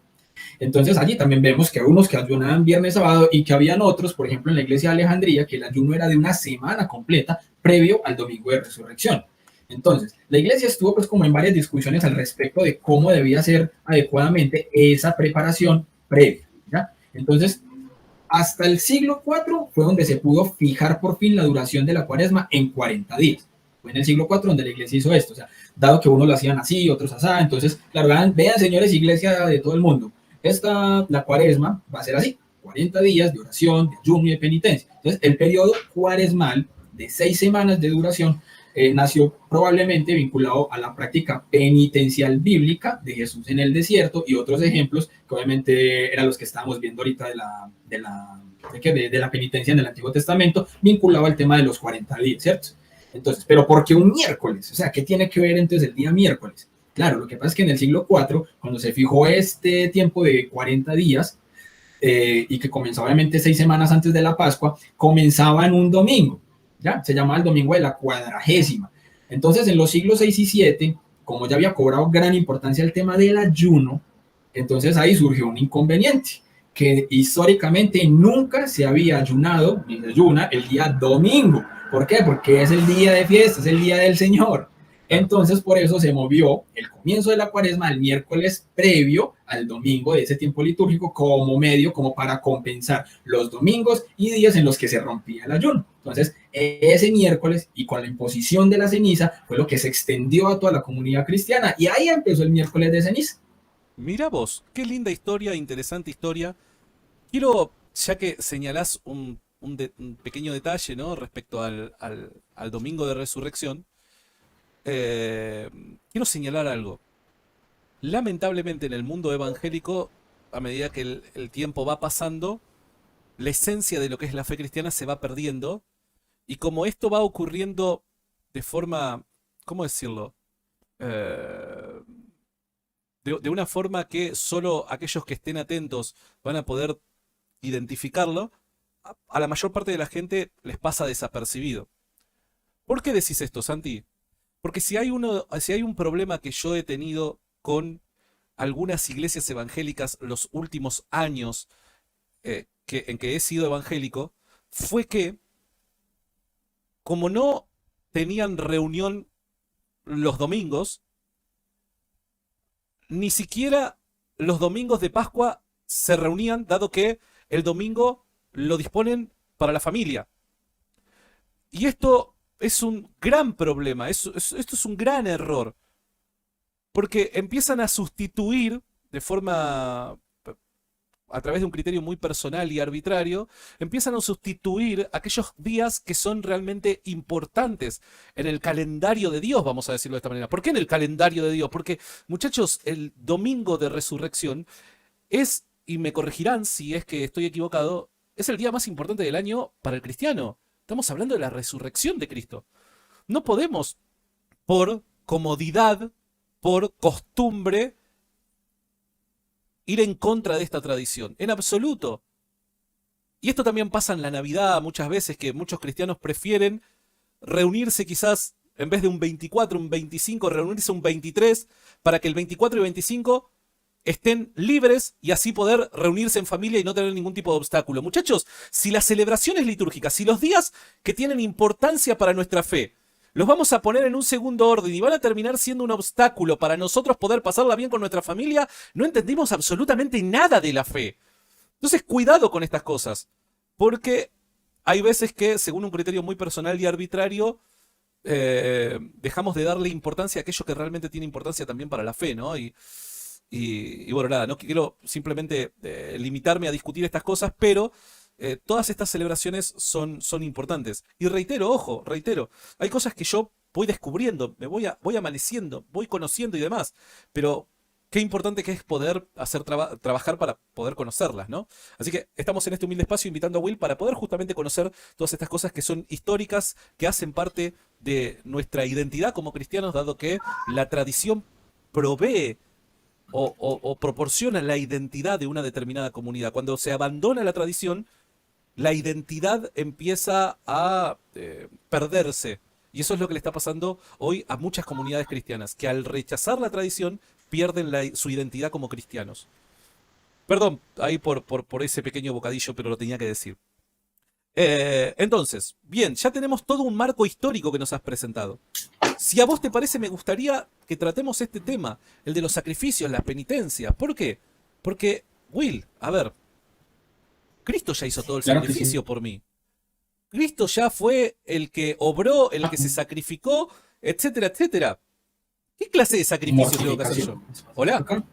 A: Entonces allí también vemos que hay unos que ayunaban viernes, sábado y que habían otros, por ejemplo en la iglesia de Alejandría, que el ayuno era de una semana completa previo al domingo de resurrección. Entonces, la iglesia estuvo pues como en varias discusiones al respecto de cómo debía ser adecuadamente esa preparación previa, ¿ya? Entonces, hasta el siglo IV fue donde se pudo fijar por fin la duración de la cuaresma en 40 días. Fue en el siglo IV donde la iglesia hizo esto, o sea, dado que unos lo hacían así, otros así, entonces, claro, vean señores, iglesia de todo el mundo, la cuaresma va a ser así, 40 días de oración, de ayuno y de penitencia. Entonces, el periodo cuaresmal de 6 semanas de duración nació probablemente vinculado a la práctica penitencial bíblica de Jesús en el desierto y otros ejemplos que obviamente eran los que estábamos viendo ahorita de la penitencia en el Antiguo Testamento, vinculado al tema de los 40 días, ¿cierto? Entonces, ¿pero por qué un miércoles? O sea, ¿qué tiene que ver entonces el día miércoles? Claro, lo que pasa es que en el siglo IV, cuando se fijó este tiempo de 40 días, y que comenzaba obviamente 6 semanas antes de la Pascua, comenzaba en un domingo, ¿ya? Se llamaba el domingo de la cuadragésima. Entonces, en los siglos 6 y 7, como ya había cobrado gran importancia el tema del ayuno, entonces ahí surgió un inconveniente, que históricamente nunca se había ayunado, ni se ayuna, el día domingo. ¿Por qué? Porque es el día de fiesta, es el día del Señor. Entonces, por eso se movió el comienzo de la cuaresma al miércoles previo al domingo de ese tiempo litúrgico como medio, como para compensar los domingos y días en los que se rompía el ayuno. Entonces, ese miércoles y con la imposición de la ceniza fue lo que se extendió a toda la comunidad cristiana y ahí empezó el miércoles de ceniza.
B: Mira vos, qué linda historia, interesante historia. Quiero, ya que señalás un pequeño detalle, ¿no? Respecto al domingo de resurrección, quiero señalar algo. Lamentablemente en el mundo evangélico, a medida que el tiempo va pasando, la esencia de lo que es la fe cristiana se va perdiendo. Y como esto va ocurriendo de forma, ¿cómo decirlo? De una forma que solo aquellos que estén atentos van a poder identificarlo, a la mayor parte de la gente les pasa desapercibido. ¿Por qué decís esto, Santi? Porque si hay un problema que yo he tenido con algunas iglesias evangélicas los últimos años en que he sido evangélico, fue que, como no tenían reunión los domingos, ni siquiera los domingos de Pascua se reunían, dado que el domingo lo disponen para la familia. Y esto es un gran problema, esto es un gran error, porque empiezan a sustituir de forma, a través de un criterio muy personal y arbitrario, empiezan a sustituir aquellos días que son realmente importantes en el calendario de Dios, vamos a decirlo de esta manera. ¿Por qué en el calendario de Dios? Porque, muchachos, el domingo de resurrección es, y me corregirán si es que estoy equivocado, es el día más importante del año para el cristiano. Estamos hablando de la resurrección de Cristo. No podemos, por comodidad, por costumbre, ir en contra de esta tradición, en absoluto. Y esto también pasa en la Navidad muchas veces, que muchos cristianos prefieren reunirse quizás, en vez de un 24, un 25, reunirse un 23, para que el 24 y 25 estén libres y así poder reunirse en familia y no tener ningún tipo de obstáculo. Muchachos, si las celebraciones litúrgicas, si los días que tienen importancia para nuestra fe, los vamos a poner en un segundo orden y van a terminar siendo un obstáculo para nosotros poder pasarla bien con nuestra familia, no entendimos absolutamente nada de la fe. Entonces, cuidado con estas cosas, porque hay veces que, según un criterio muy personal y arbitrario, dejamos de darle importancia a aquello que realmente tiene importancia también para la fe, ¿no? Y bueno, nada, no quiero simplemente limitarme a discutir estas cosas, pero todas estas celebraciones son importantes. Y reitero, ojo, hay cosas que yo voy descubriendo, voy amaneciendo, voy conociendo y demás, pero qué importante que es poder hacer trabajar para poder conocerlas, ¿no? Así que estamos en este humilde espacio invitando a Will para poder justamente conocer todas estas cosas que son históricas, que hacen parte de nuestra identidad como cristianos, dado que la tradición provee o proporciona la identidad de una determinada comunidad. Cuando se abandona la tradición, la identidad empieza a perderse. Y eso es lo que le está pasando hoy a muchas comunidades cristianas, que al rechazar la tradición pierden su identidad como cristianos. Perdón, ahí por ese pequeño bocadillo, pero lo tenía que decir. Entonces, bien, ya tenemos todo un marco histórico que nos has presentado. Si a vos te parece, me gustaría que tratemos este tema, el de los sacrificios, las penitencias. ¿Por qué? Porque, Will, a ver, Cristo ya hizo todo el
A: Claro que
B: sacrificio
A: sí.
B: por mí. Cristo ya fue el que obró, el que se sacrificó, etcétera, etcétera. ¿Qué clase de sacrificio tengo que hacer yo?
A: Mortificación.
B: ¿Hola?
A: Acá.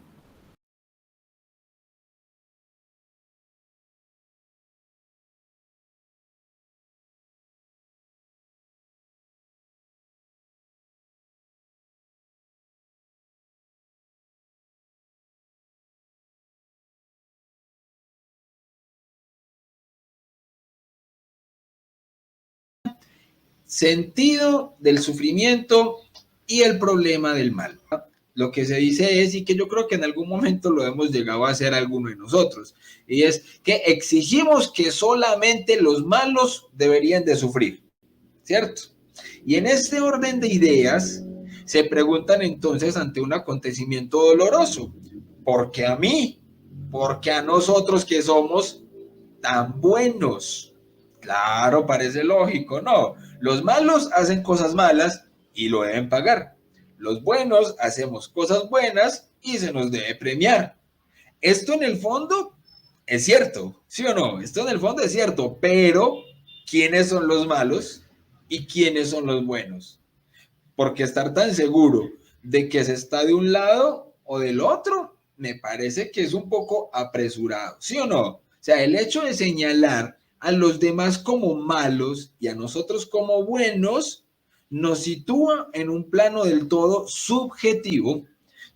C: Sentido del sufrimiento y el problema del mal. Lo que se dice es, y que yo creo que en algún momento lo hemos llegado a hacer alguno de nosotros, y es que exigimos que solamente los malos deberían de sufrir, ¿cierto? Y en este orden de ideas se preguntan entonces ante un acontecimiento doloroso, ¿por qué a mí? ¿Por qué a nosotros que somos tan buenos? Claro, parece lógico, no. Los malos hacen cosas malas y lo deben pagar. Los buenos hacemos cosas buenas y se nos debe premiar. Esto en el fondo es cierto, ¿sí o no? Esto en el fondo es cierto, pero ¿quiénes son los malos y quiénes son los buenos? Porque estar tan seguro de que se está de un lado o del otro, me parece que es un poco apresurado, ¿sí o no? O sea, el hecho de señalar a los demás como malos y a nosotros como buenos nos sitúa en un plano del todo subjetivo,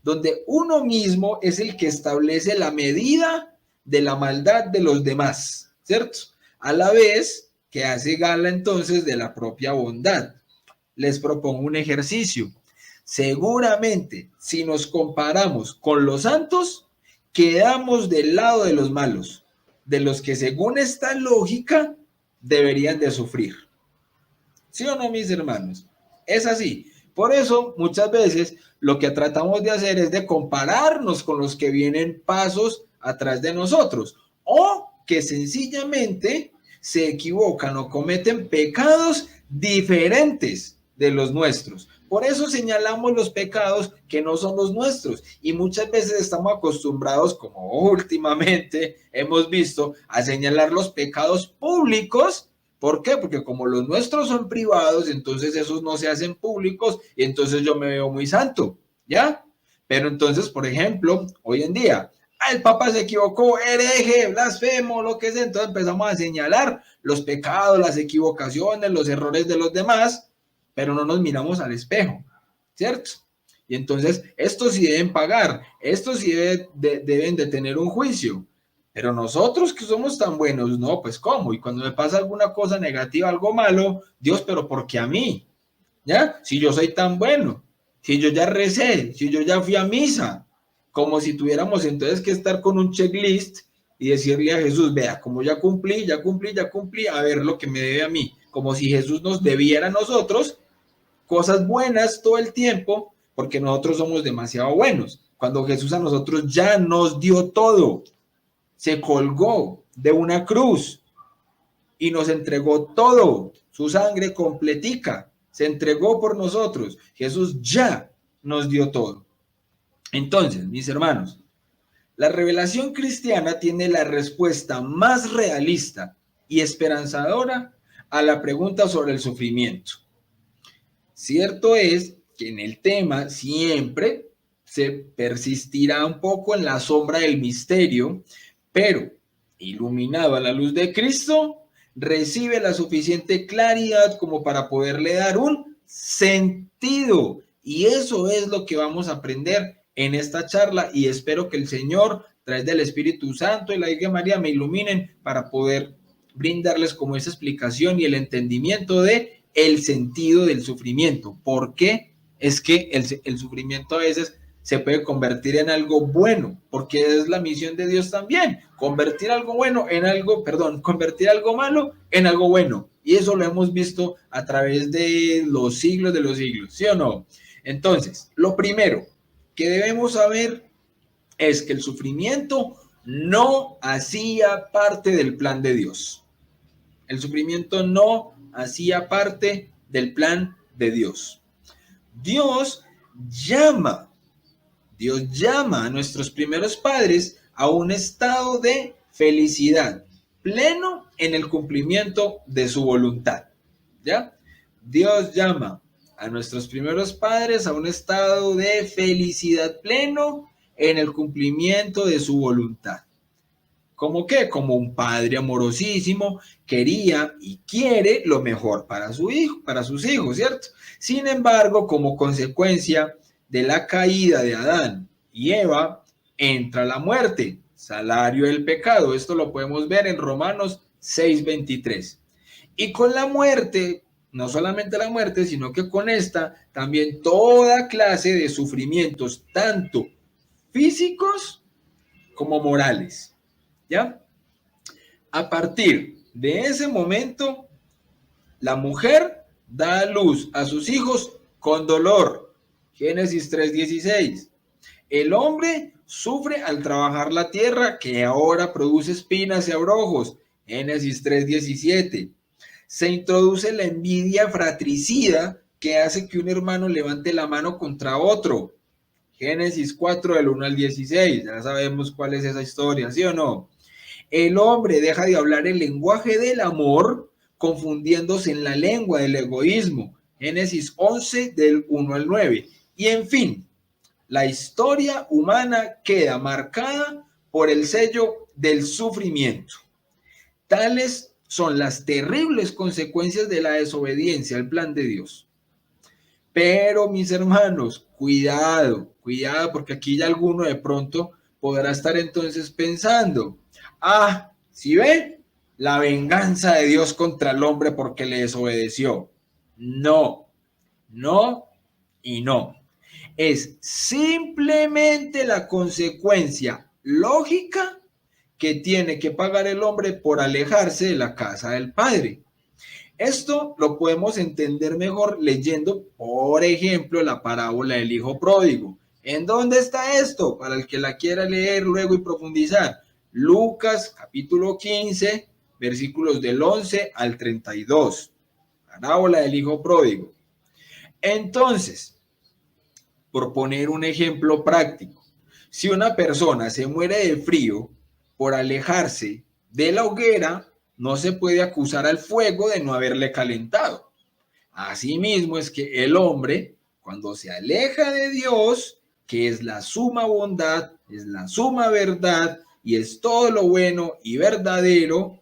C: donde uno mismo es el que establece la medida de la maldad de los demás, ¿cierto? A la vez que hace gala entonces de la propia bondad. Les propongo un ejercicio. Seguramente, si nos comparamos con los santos, quedamos del lado de los malos, de los que según esta lógica deberían de sufrir. ¿Sí o no, mis hermanos? Es así. Por eso, muchas veces, lo que tratamos de hacer es de compararnos con los que vienen pasos atrás de nosotros, o que sencillamente se equivocan o cometen pecados diferentes de los nuestros. Por eso señalamos los pecados que no son los nuestros, y muchas veces estamos acostumbrados, como últimamente hemos visto, a señalar los pecados públicos. ¿Por qué? Porque como los nuestros son privados, entonces esos no se hacen públicos y entonces yo me veo muy santo, ¿ya? Pero entonces, por ejemplo, hoy en día, el Papa se equivocó, hereje, blasfemo, lo que sea, entonces empezamos a señalar los pecados, las equivocaciones, los errores de los demás, pero no nos miramos al espejo, ¿cierto? Y entonces, estos sí deben pagar, estos sí deben de tener un juicio. Pero nosotros que somos tan buenos, no, pues ¿cómo? Y cuando me pasa alguna cosa negativa, algo malo, Dios, pero ¿por qué a mí? ¿Ya? Si yo soy tan bueno, si yo ya recé, si yo ya fui a misa, como si tuviéramos entonces que estar con un checklist y decirle a Jesús, vea, como ya cumplí, ya cumplí, ya cumplí, a ver lo que me debe a mí, como si Jesús nos debiera a nosotros cosas buenas todo el tiempo, porque nosotros somos demasiado buenos, cuando Jesús a nosotros ya nos dio todo. Se colgó de una cruz y nos entregó todo, su sangre completica, se entregó por nosotros. Jesús ya nos dio todo. Entonces, mis hermanos, la revelación cristiana tiene la respuesta más realista y esperanzadora a la pregunta sobre el sufrimiento. Cierto es que en el tema siempre se persistirá un poco en la sombra del misterio, pero iluminado a la luz de Cristo, recibe la suficiente claridad como para poderle dar un sentido. Y eso es lo que vamos a aprender en esta charla, y espero que el Señor, a través del Espíritu Santo y la Virgen María, me iluminen para poder brindarles como esa explicación y el entendimiento de el sentido del sufrimiento. ¿Por qué es que el sufrimiento a veces se puede convertir en algo bueno, porque es la misión de Dios también, convertir algo bueno en algo, perdón, convertir algo malo en algo bueno. Y eso lo hemos visto a través de los siglos, ¿sí o no? Entonces, lo primero que debemos saber es que el sufrimiento no hacía parte del plan de Dios. El sufrimiento no hacía parte del plan de Dios. Dios llama a nuestros primeros padres a un estado de felicidad pleno en el cumplimiento de su voluntad. ¿Ya? Dios llama a nuestros primeros padres a un estado de felicidad pleno en el cumplimiento de su voluntad. ¿Cómo qué? Como un padre amorosísimo quería y quiere lo mejor para su hijo, para sus hijos, ¿cierto? Sin embargo, como consecuencia de la caída de Adán y Eva, entra la muerte, salario del pecado. Esto lo podemos ver en Romanos 6:23. Y con la muerte, no solamente la muerte, sino que con esta también toda clase de sufrimientos, tanto físicos como morales. ¿Ya? A partir de ese momento, la mujer da a luz a sus hijos con dolor. Génesis 3:16. El hombre sufre al trabajar la tierra, que ahora produce espinas y abrojos. Génesis 3:17. Se introduce la envidia fratricida que hace que un hermano levante la mano contra otro. Génesis 4 del 1 al 16. Ya sabemos cuál es esa historia, ¿sí o no? El hombre deja de hablar el lenguaje del amor, confundiéndose en la lengua del egoísmo. Génesis 11 del 1 al 9. Y en fin, la historia humana queda marcada por el sello del sufrimiento. Tales son las terribles consecuencias de la desobediencia al plan de Dios. Pero mis hermanos, cuidado, porque aquí ya alguno de pronto podrá estar entonces pensando, ¿sí ve? La venganza de Dios contra el hombre porque le desobedeció. No y no. Es simplemente la consecuencia lógica que tiene que pagar el hombre por alejarse de la casa del Padre. Esto lo podemos entender mejor leyendo, por ejemplo, la parábola del hijo pródigo. ¿En dónde está esto? Para el que la quiera leer luego y profundizar. Lucas capítulo 15, versículos del 11 al 32. Parábola del hijo pródigo. Entonces, por poner un ejemplo práctico, si una persona se muere de frío por alejarse de la hoguera, no se puede acusar al fuego de no haberle calentado. Asimismo es que el hombre, cuando se aleja de Dios, que es la suma bondad, es la suma verdad y es todo lo bueno y verdadero,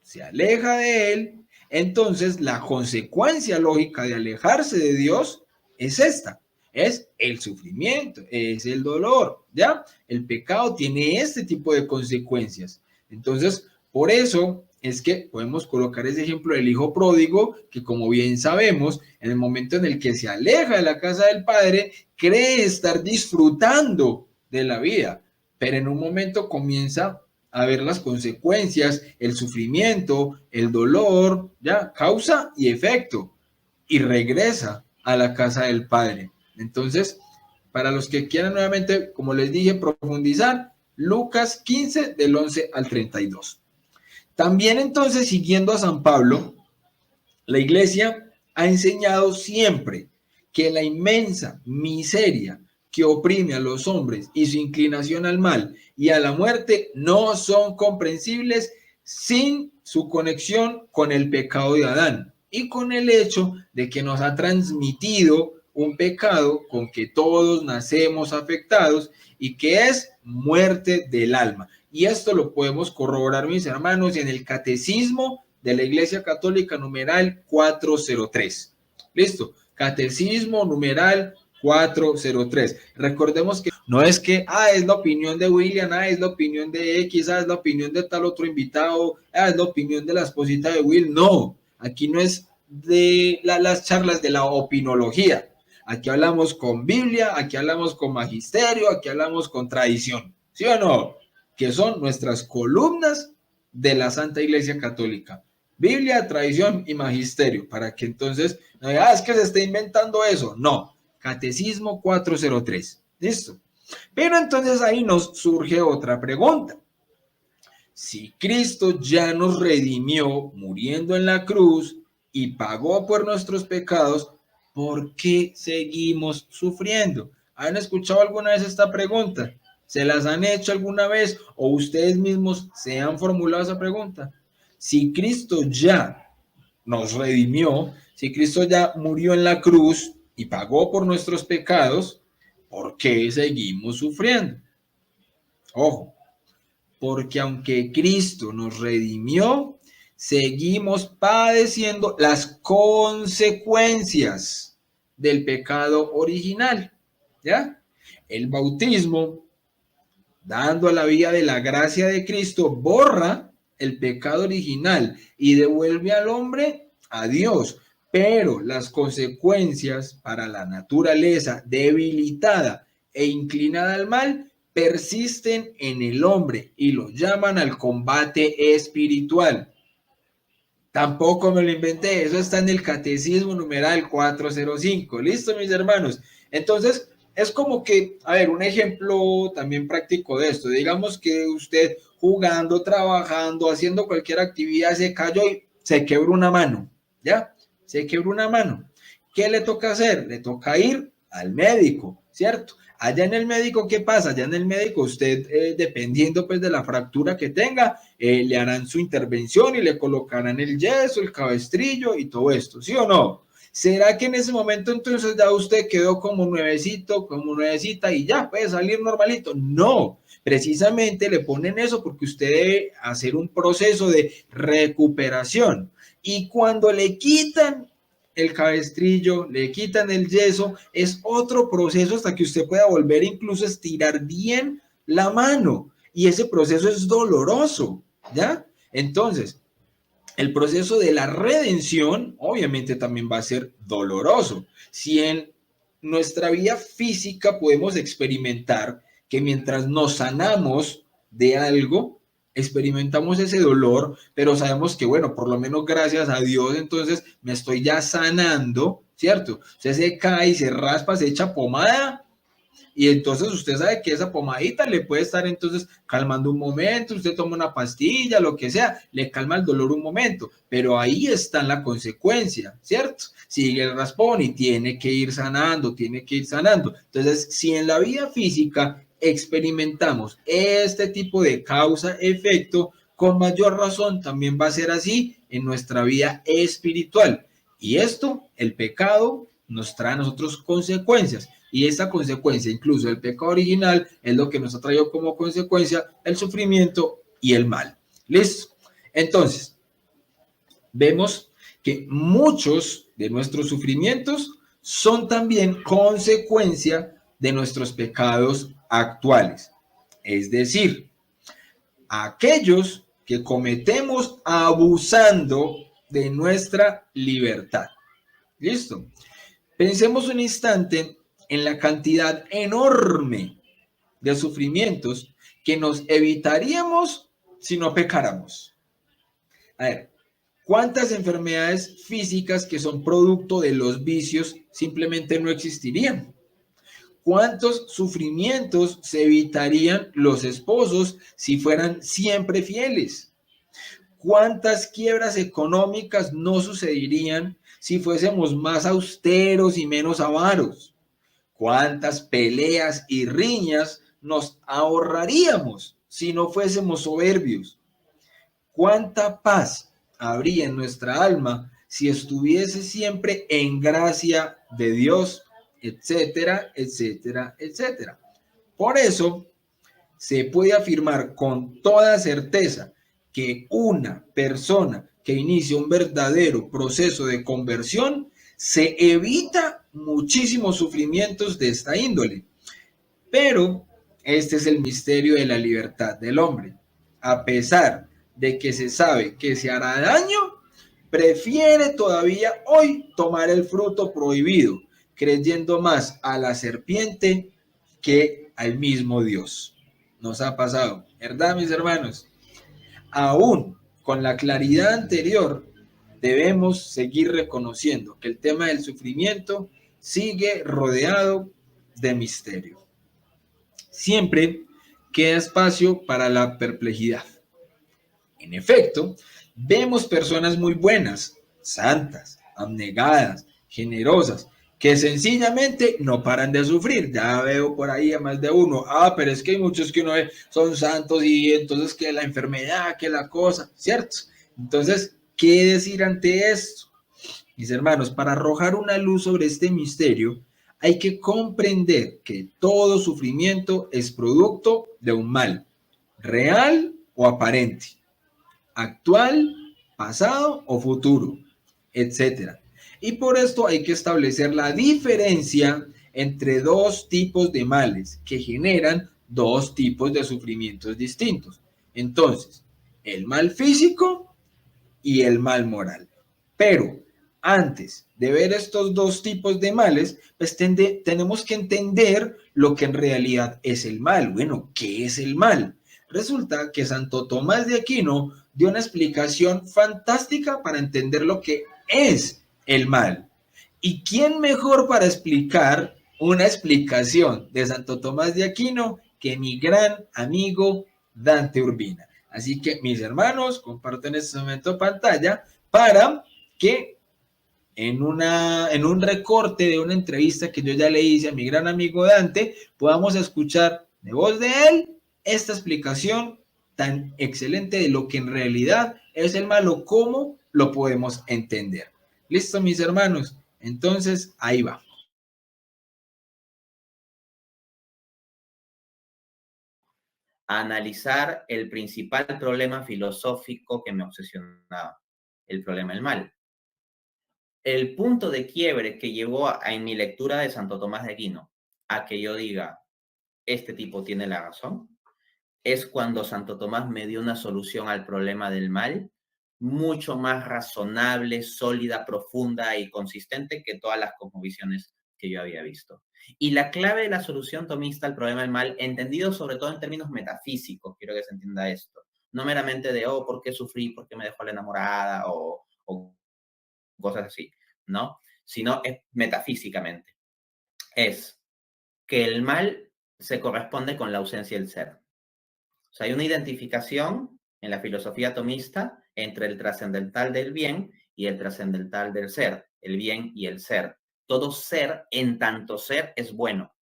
C: se aleja de él, entonces la consecuencia lógica de alejarse de Dios es esta. Es el sufrimiento, es el dolor, ¿ya? El pecado tiene este tipo de consecuencias. Entonces, por eso es que podemos colocar ese ejemplo del hijo pródigo, que como bien sabemos, en el momento en el que se aleja de la casa del padre, cree estar disfrutando de la vida, pero en un momento comienza a ver las consecuencias, el sufrimiento, el dolor, ¿ya? Causa y efecto, y regresa a la casa del padre. Entonces, para los que quieran nuevamente, como les dije, profundizar, Lucas 15 del 11 al 32. También entonces, siguiendo a San Pablo, la iglesia ha enseñado siempre que la inmensa miseria que oprime a los hombres y su inclinación al mal y a la muerte no son comprensibles sin su conexión con el pecado de Adán y con el hecho de que nos ha transmitido un pecado con que todos nacemos afectados y que es muerte del alma. Y esto lo podemos corroborar, mis hermanos, en el Catecismo de la Iglesia Católica numeral 403. ¿Listo? Catecismo numeral 403. Recordemos que no es que, es la opinión de William, es la opinión de X, es la opinión de tal otro invitado, es la opinión de la esposita de Will. No, aquí no es de las charlas de la opinología. Aquí hablamos con Biblia, aquí hablamos con magisterio, aquí hablamos con tradición. ¿Sí o no? Que son nuestras columnas de la Santa Iglesia Católica. Biblia, tradición y magisterio. Para que entonces, no diga, es que se está inventando eso. No. Catecismo 403. ¿Listo? Pero entonces ahí nos surge otra pregunta. Si Cristo ya nos redimió muriendo en la cruz y pagó por nuestros pecados, ¿por qué seguimos sufriendo? ¿Han escuchado alguna vez esta pregunta? ¿Se las han hecho alguna vez o ustedes mismos se han formulado esa pregunta? Si Cristo ya nos redimió, si Cristo ya murió en la cruz y pagó por nuestros pecados, ¿por qué seguimos sufriendo? Ojo, porque aunque Cristo nos redimió, seguimos padeciendo las consecuencias del pecado original, ¿ya? El bautismo, dando a la vía de la gracia de Cristo, borra el pecado original y devuelve al hombre a Dios, pero las consecuencias para la naturaleza debilitada e inclinada al mal persisten en el hombre y lo llaman al combate espiritual. Tampoco me lo inventé, eso está en el Catecismo numeral 405. ¿Listo, mis hermanos? Entonces, es como que, a ver, un ejemplo también práctico de esto. Digamos que usted jugando, trabajando, haciendo cualquier actividad, se cayó y se quebró una mano, ¿ya? Se quebró una mano. ¿Qué le toca hacer? Le toca ir al médico, ¿cierto? Allá en el médico, ¿qué pasa? Allá en el médico usted, dependiendo pues de la fractura que tenga, le harán su intervención y le colocarán el yeso, el cabestrillo y todo esto, ¿sí o no? ¿Será que en ese momento entonces ya usted quedó como nuevecito, como nuevecita y ya puede salir normalito? No, precisamente le ponen eso porque usted debe hacer un proceso de recuperación. Y cuando le quitan el cabestrillo, le quitan el yeso, es otro proceso hasta que usted pueda volver incluso a estirar bien la mano. Y ese proceso es doloroso, ¿ya? Entonces, el proceso de la redención obviamente también va a ser doloroso. Si en nuestra vida física podemos experimentar que mientras nos sanamos de algo, experimentamos ese dolor, pero sabemos que, bueno, por lo menos gracias a Dios, entonces me estoy ya sanando, ¿cierto? Usted se cae y se raspa, se echa pomada, y entonces usted sabe que esa pomadita le puede estar entonces calmando un momento, usted toma una pastilla, lo que sea, le calma el dolor un momento, pero ahí está la consecuencia, ¿cierto? Sigue el raspón y tiene que ir sanando, tiene que ir sanando. Entonces, si en la vida física experimentamos este tipo de causa-efecto, con mayor razón también va a ser así en nuestra vida espiritual. Y esto, el pecado, nos trae a nosotros consecuencias. Y esta consecuencia, incluso el pecado original, es lo que nos ha traído como consecuencia el sufrimiento y el mal. ¿Listo? Entonces, vemos que muchos de nuestros sufrimientos son también consecuencia de nuestros pecados actuales. Es decir, aquellos que cometemos abusando de nuestra libertad. ¿Listo? Pensemos un instante en la cantidad enorme de sufrimientos que nos evitaríamos si no pecáramos. A ver, ¿cuántas enfermedades físicas que son producto de los vicios simplemente no existirían? ¿Cuántos sufrimientos se evitarían los esposos si fueran siempre fieles? ¿Cuántas quiebras económicas no sucederían si fuésemos más austeros y menos avaros? ¿Cuántas peleas y riñas nos ahorraríamos si no fuésemos soberbios? ¿Cuánta paz habría en nuestra alma si estuviese siempre en gracia de Dios? Etcétera, etcétera, etcétera. Por eso se puede afirmar con toda certeza que una persona que inicia un verdadero proceso de conversión se evita muchísimos sufrimientos de esta índole. Pero este es el misterio de la libertad del hombre. A pesar de que se sabe que se hará daño, prefiere todavía hoy tomar el fruto prohibido, creyendo más a la serpiente que al mismo Dios. Nos ha pasado, ¿verdad, mis hermanos? Aún con la claridad anterior, debemos seguir reconociendo que el tema del sufrimiento sigue rodeado de misterio. Siempre queda espacio para la perplejidad. En efecto, vemos personas muy buenas, santas, abnegadas, generosas, que sencillamente no paran de sufrir. Ya veo por ahí a más de uno, pero es que hay muchos que uno ve son santos y entonces que la enfermedad, que la cosa, ¿cierto? Entonces, ¿qué decir ante esto? Mis hermanos, para arrojar una luz sobre este misterio, hay que comprender que todo sufrimiento es producto de un mal, real o aparente, actual, pasado o futuro, etcétera. Y por esto hay que establecer la diferencia entre dos tipos de males que generan dos tipos de sufrimientos distintos. Entonces, el mal físico y el mal moral. Pero antes de ver estos dos tipos de males, pues tenemos que entender lo que en realidad es el mal. Bueno, ¿qué es el mal? Resulta que Santo Tomás de Aquino dio una explicación fantástica para entender lo que es el mal. ¿Y quién mejor para explicar una explicación de Santo Tomás de Aquino que mi gran amigo Dante Urbina? Así que mis hermanos, comparto en este momento pantalla para que en un recorte de una entrevista que yo ya le hice a mi gran amigo Dante, podamos escuchar de voz de él esta explicación tan excelente de lo que en realidad es el mal o cómo lo podemos entender. ¿Listo, mis hermanos? Entonces, ahí va.
D: A analizar el principal problema filosófico que me obsesionaba, el problema del mal. El punto de quiebre que llevó en mi lectura de Santo Tomás de Aquino a que yo diga, este tipo tiene la razón, es cuando Santo Tomás me dio una solución al problema del mal mucho más razonable, sólida, profunda y consistente que todas las cosmovisiones que yo había visto. Y la clave de la solución tomista al problema del mal, entendido sobre todo en términos metafísicos, quiero que se entienda esto, no meramente de, ¿por qué sufrí? ¿Por qué me dejó la enamorada? O cosas así, ¿no? Sino es metafísicamente. Es que el mal se corresponde con la ausencia del ser. O sea, hay una identificación en la filosofía tomista entre el trascendental del bien y el trascendental del ser, el bien y el ser. Todo ser, en tanto ser, es bueno.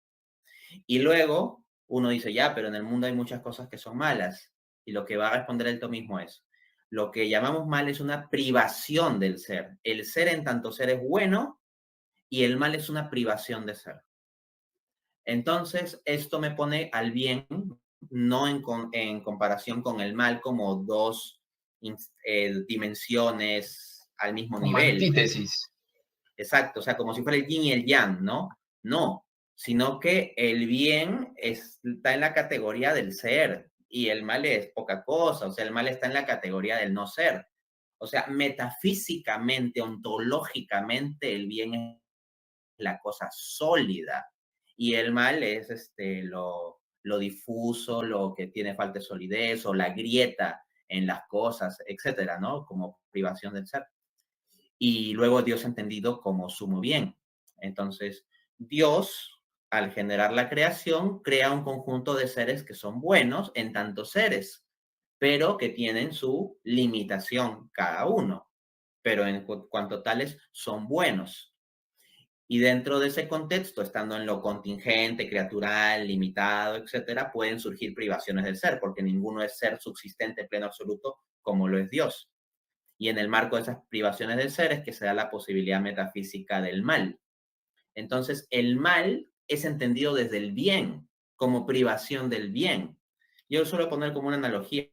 D: Y luego uno dice, ya, pero en el mundo hay muchas cosas que son malas. Y lo que va a responder el tomismo es, lo que llamamos mal es una privación del ser. El ser en tanto ser es bueno y el mal es una privación de ser. Entonces, esto me pone al bien, no en comparación con el mal, como dos dimensiones al mismo
C: como
D: nivel.
C: Antítesis.
D: Exacto, o sea, como si fuera el yin y el yang, ¿no? No, sino que el bien está en la categoría del ser y el mal es poca cosa, o sea, el mal está en la categoría del no ser. O sea, metafísicamente, ontológicamente, el bien es la cosa sólida y el mal es lo difuso, lo que tiene falta de solidez o la grieta en las cosas, etcétera, ¿no? Como privación del ser. Y luego Dios entendido como sumo bien. Entonces, Dios, al generar la creación, crea un conjunto de seres que son buenos en tantos seres, pero que tienen su limitación cada uno, pero en cuanto tales son buenos. Y dentro de ese contexto, estando en lo contingente, criatural, limitado, etcétera, pueden surgir privaciones del ser, porque ninguno es ser subsistente, pleno, absoluto, como lo es Dios. Y en el marco de esas privaciones del ser es que se da la posibilidad metafísica del mal. Entonces, el mal es entendido desde el bien, como privación del bien. Yo suelo poner como una analogía.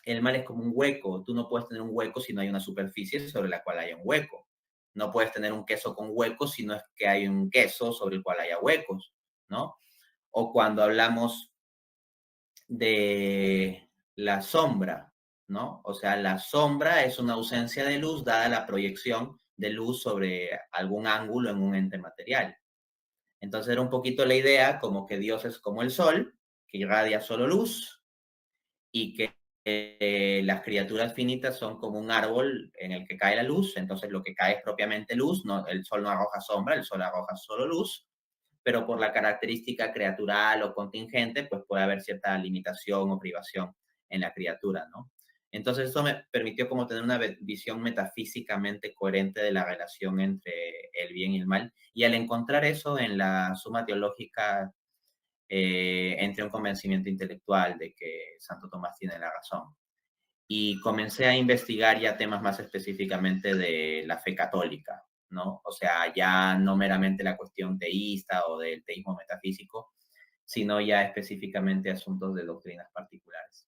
D: El mal es como un hueco. Tú no puedes tener un hueco si no hay una superficie sobre la cual haya un hueco. No puedes tener un queso con huecos si no es que hay un queso sobre el cual haya huecos, ¿no? O cuando hablamos de la sombra, ¿no? O sea, la sombra es una ausencia de luz dada la proyección de luz sobre algún ángulo en un ente material. Entonces era un poquito la idea como que Dios es como el sol, que irradia solo luz, y que las criaturas finitas son como un árbol en el que cae la luz, entonces lo que cae es propiamente luz, no, el sol no arroja sombra, el sol arroja solo luz, pero por la característica creatural o contingente, pues puede haber cierta limitación o privación en la criatura, ¿no? Entonces eso me permitió como tener una visión metafísicamente coherente de la relación entre el bien y el mal, y al encontrar eso en la Suma Teológica, entré a un convencimiento intelectual de que Santo Tomás tiene la razón. Y comencé a investigar ya temas más específicamente de la fe católica, ¿no? O sea, ya no meramente la cuestión teísta o del teísmo metafísico, sino ya específicamente asuntos de doctrinas particulares.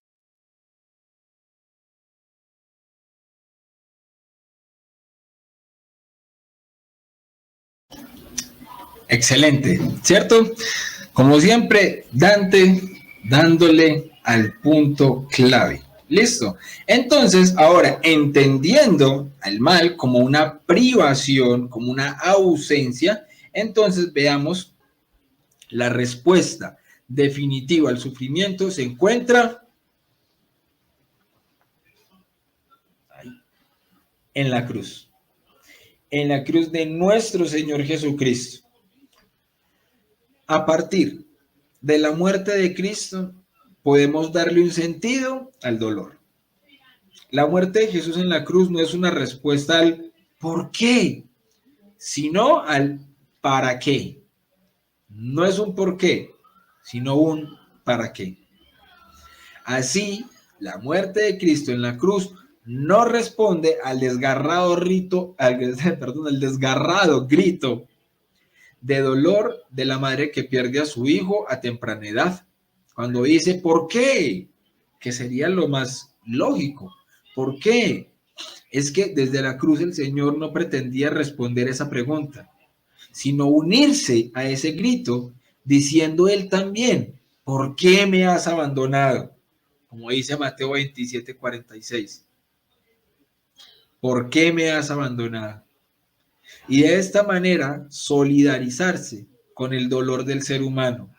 C: Excelente, ¿cierto? Como siempre, Dante dándole al punto clave. Listo. Entonces, ahora, entendiendo al mal como una privación, como una ausencia, entonces veamos la respuesta definitiva al sufrimiento se encuentra en la cruz. En la cruz de nuestro Señor Jesucristo. A partir de la muerte de Cristo, podemos darle un sentido al dolor. La muerte de Jesús en la cruz no es una respuesta al ¿por qué?, sino al ¿para qué? No es un ¿por qué?, sino un ¿para qué? Así, la muerte de Cristo en la cruz no responde al desgarrado grito de dolor de la madre que pierde a su hijo a temprana edad. Cuando dice, ¿por qué? Que sería lo más lógico. ¿Por qué? Es que desde la cruz el Señor no pretendía responder esa pregunta, sino unirse a ese grito, diciendo él también, ¿por qué me has abandonado? Como dice Mateo 27:46. ¿Por qué me has abandonado? Y de esta manera solidarizarse con el dolor del ser humano,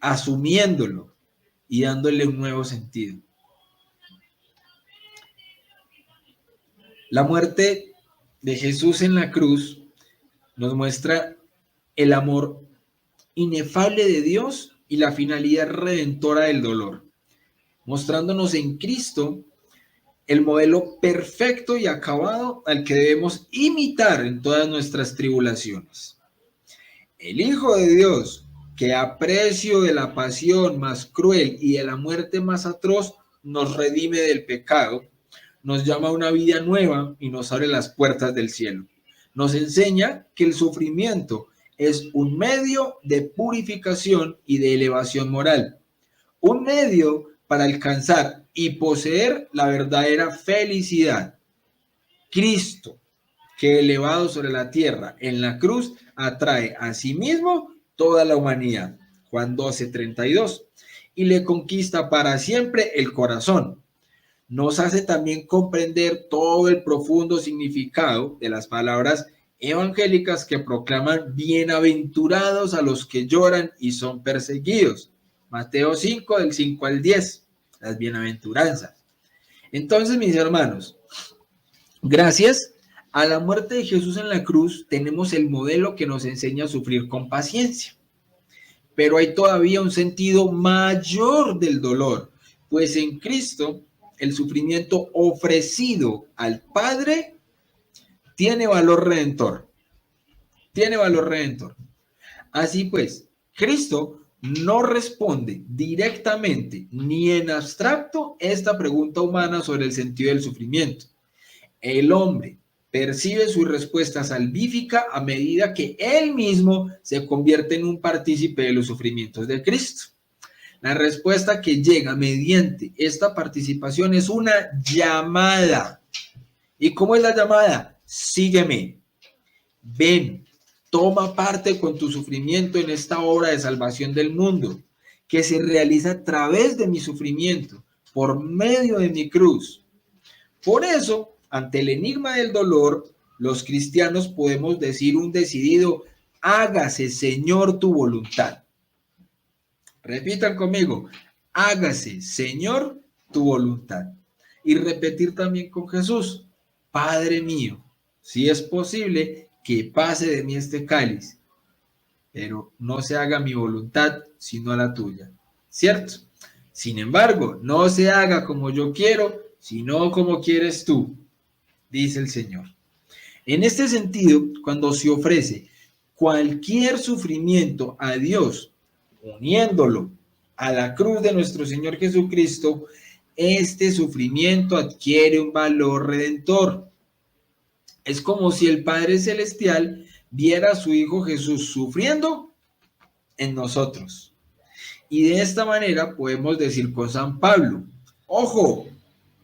C: asumiéndolo y dándole un nuevo sentido. La muerte de Jesús en la cruz nos muestra el amor inefable de Dios y la finalidad redentora del dolor, mostrándonos en Cristo el modelo perfecto y acabado al que debemos imitar en todas nuestras tribulaciones. El Hijo de Dios, que a precio de la pasión más cruel y de la muerte más atroz, nos redime del pecado, nos llama a una vida nueva y nos abre las puertas del cielo. Nos enseña que el sufrimiento es un medio de purificación y de elevación moral, un medio para alcanzar y poseer la verdadera felicidad. Cristo, que elevado sobre la tierra en la cruz, atrae a sí mismo toda la humanidad, Juan 12:32, y le conquista para siempre el corazón. Nos hace también comprender todo el profundo significado de las palabras evangélicas que proclaman bienaventurados a los que lloran y son perseguidos. Mateo 5, del 5 al 10, las bienaventuranzas. Entonces, mis hermanos, gracias a la muerte de Jesús en la cruz, tenemos el modelo que nos enseña a sufrir con paciencia. Pero hay todavía un sentido mayor del dolor, pues en Cristo el sufrimiento ofrecido al Padre tiene valor redentor. Tiene valor redentor. Así pues, Cristo no responde directamente ni en abstracto esta pregunta humana sobre el sentido del sufrimiento. El hombre percibe su respuesta salvífica a medida que él mismo se convierte en un partícipe de los sufrimientos de Cristo. La respuesta que llega mediante esta participación es una llamada. ¿Y cómo es la llamada? Sígueme. Ven. Toma parte con tu sufrimiento en esta obra de salvación del mundo, que se realiza a través de mi sufrimiento, por medio de mi cruz. Por eso, ante el enigma del dolor, los cristianos podemos decir un decidido: hágase, Señor, tu voluntad. Repitan conmigo: hágase, Señor, tu voluntad. Y repetir también con Jesús: Padre mío, si es posible que pase de mí este cáliz, pero no se haga mi voluntad, sino la tuya. ¿Cierto? Sin embargo, no se haga como yo quiero, sino como quieres tú, dice el Señor. En este sentido, cuando se ofrece cualquier sufrimiento a Dios, uniéndolo a la cruz de nuestro Señor Jesucristo, este sufrimiento adquiere un valor redentor. Es como si el Padre Celestial viera a su Hijo Jesús sufriendo en nosotros. Y de esta manera podemos decir con San Pablo, ojo,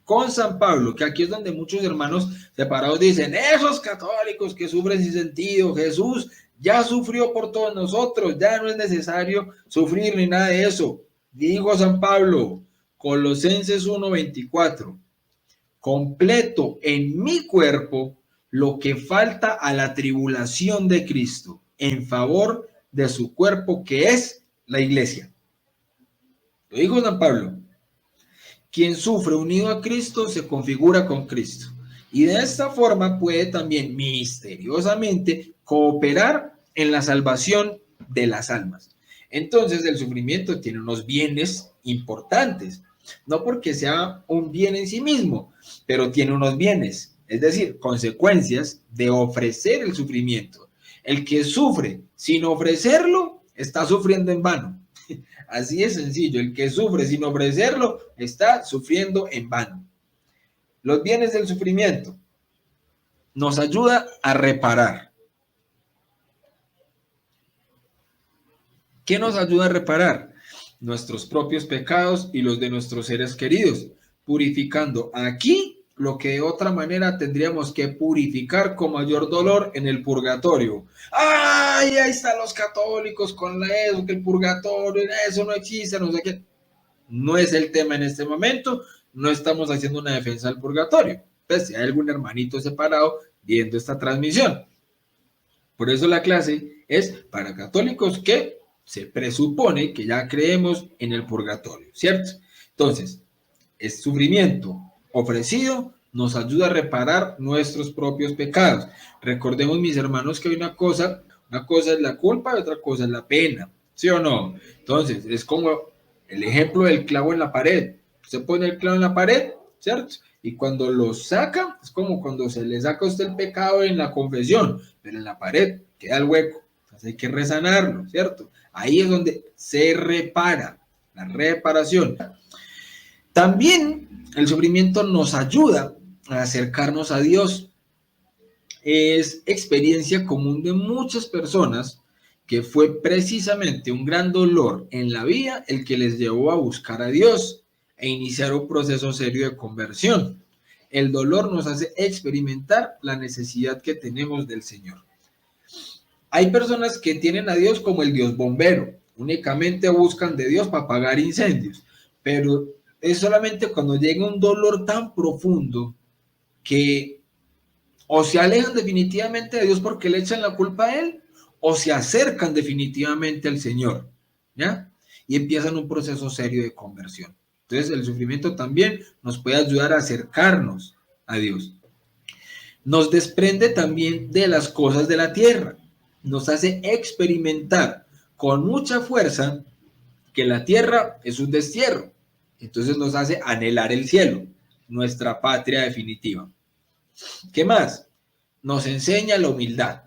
C: con San Pablo, que aquí es donde muchos hermanos separados dicen: esos católicos que sufren sin sentido, Jesús ya sufrió por todos nosotros, ya no es necesario sufrir ni nada de eso. Dijo San Pablo, Colosenses 1:24, completo en mi cuerpo lo que falta a la tribulación de Cristo en favor de su cuerpo, que es la iglesia. Lo dijo San Pablo. Quien sufre unido a Cristo se configura con Cristo, y de esta forma puede también misteriosamente cooperar en la salvación de las almas. Entonces el sufrimiento tiene unos bienes importantes, no porque sea un bien en sí mismo, pero tiene unos bienes, es decir, consecuencias de ofrecer el sufrimiento. El que sufre sin ofrecerlo está sufriendo en vano. Así es sencillo, el que sufre sin ofrecerlo está sufriendo en vano. Los bienes del sufrimiento: nos ayuda a reparar. ¿Qué nos ayuda a reparar? Nuestros propios pecados y los de nuestros seres queridos, purificando aquí lo que de otra manera tendríamos que purificar con mayor dolor en el purgatorio. ¡Ay! Ahí están los católicos con eso, que el purgatorio, eso no existe, no sé qué. No es el tema en este momento, no estamos haciendo una defensa del purgatorio. Pues si hay algún hermanito separado viendo esta transmisión. Por eso la clase es para católicos que se presupone que ya creemos en el purgatorio, ¿cierto? Entonces, el sufrimiento ofrecido nos ayuda a reparar nuestros propios pecados. Recordemos, mis hermanos, que hay una cosa es la culpa y otra cosa es la pena, ¿sí o no? Entonces, es como el ejemplo del clavo en la pared. Se pone el clavo en la pared, ¿cierto? Y cuando lo saca, es como cuando se le saca a usted el pecado en la confesión, pero en la pared queda el hueco. Entonces hay que resanarlo, ¿cierto? Ahí es donde se repara, la reparación. También el sufrimiento nos ayuda a acercarnos a Dios. Es experiencia común de muchas personas que fue precisamente un gran dolor en la vida el que les llevó a buscar a Dios e iniciar un proceso serio de conversión. El dolor nos hace experimentar la necesidad que tenemos del Señor. Hay personas que tienen a Dios como el Dios bombero, únicamente buscan de Dios para apagar incendios, pero es solamente cuando llega un dolor tan profundo que o se alejan definitivamente de Dios porque le echan la culpa a Él, o se acercan definitivamente al Señor, ¿ya? Y empiezan un proceso serio de conversión. Entonces el sufrimiento también nos puede ayudar a acercarnos a Dios. Nos desprende también de las cosas de la tierra. Nos hace experimentar con mucha fuerza que la tierra es un destierro. Entonces nos hace anhelar el cielo, nuestra patria definitiva. ¿Qué más? Nos enseña la humildad.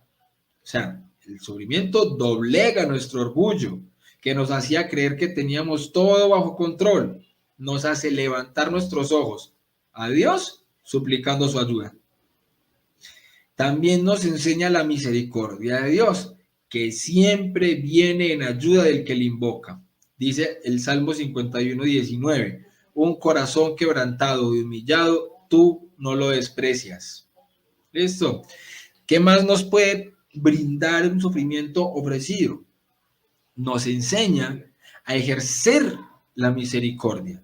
C: O sea, el sufrimiento doblega nuestro orgullo, que nos hacía creer que teníamos todo bajo control. Nos hace levantar nuestros ojos a Dios suplicando su ayuda. También nos enseña la misericordia de Dios, que siempre viene en ayuda del que le invoca. Dice el Salmo 51:19, un corazón quebrantado y humillado, tú no lo desprecias. ¿Listo? ¿Qué más nos puede brindar un sufrimiento ofrecido? Nos enseña a ejercer la misericordia.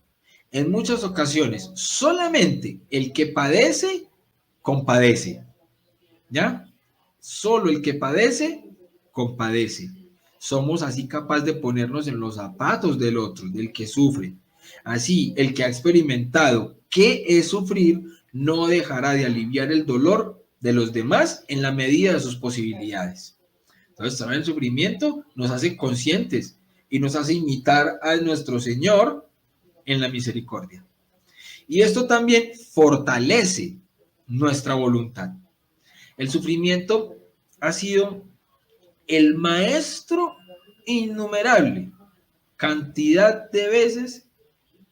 C: En muchas ocasiones, solamente el que padece, compadece. ¿ya? Solo el que padece, compadece. Somos así capaces de ponernos en los zapatos del otro, del que sufre. Así, el que ha experimentado qué es sufrir, no dejará de aliviar el dolor de los demás en la medida de sus posibilidades. Entonces, también el sufrimiento nos hace conscientes y nos hace imitar a nuestro Señor en la misericordia. Y esto también fortalece nuestra voluntad. El sufrimiento ha sido el maestro innumerable cantidad de veces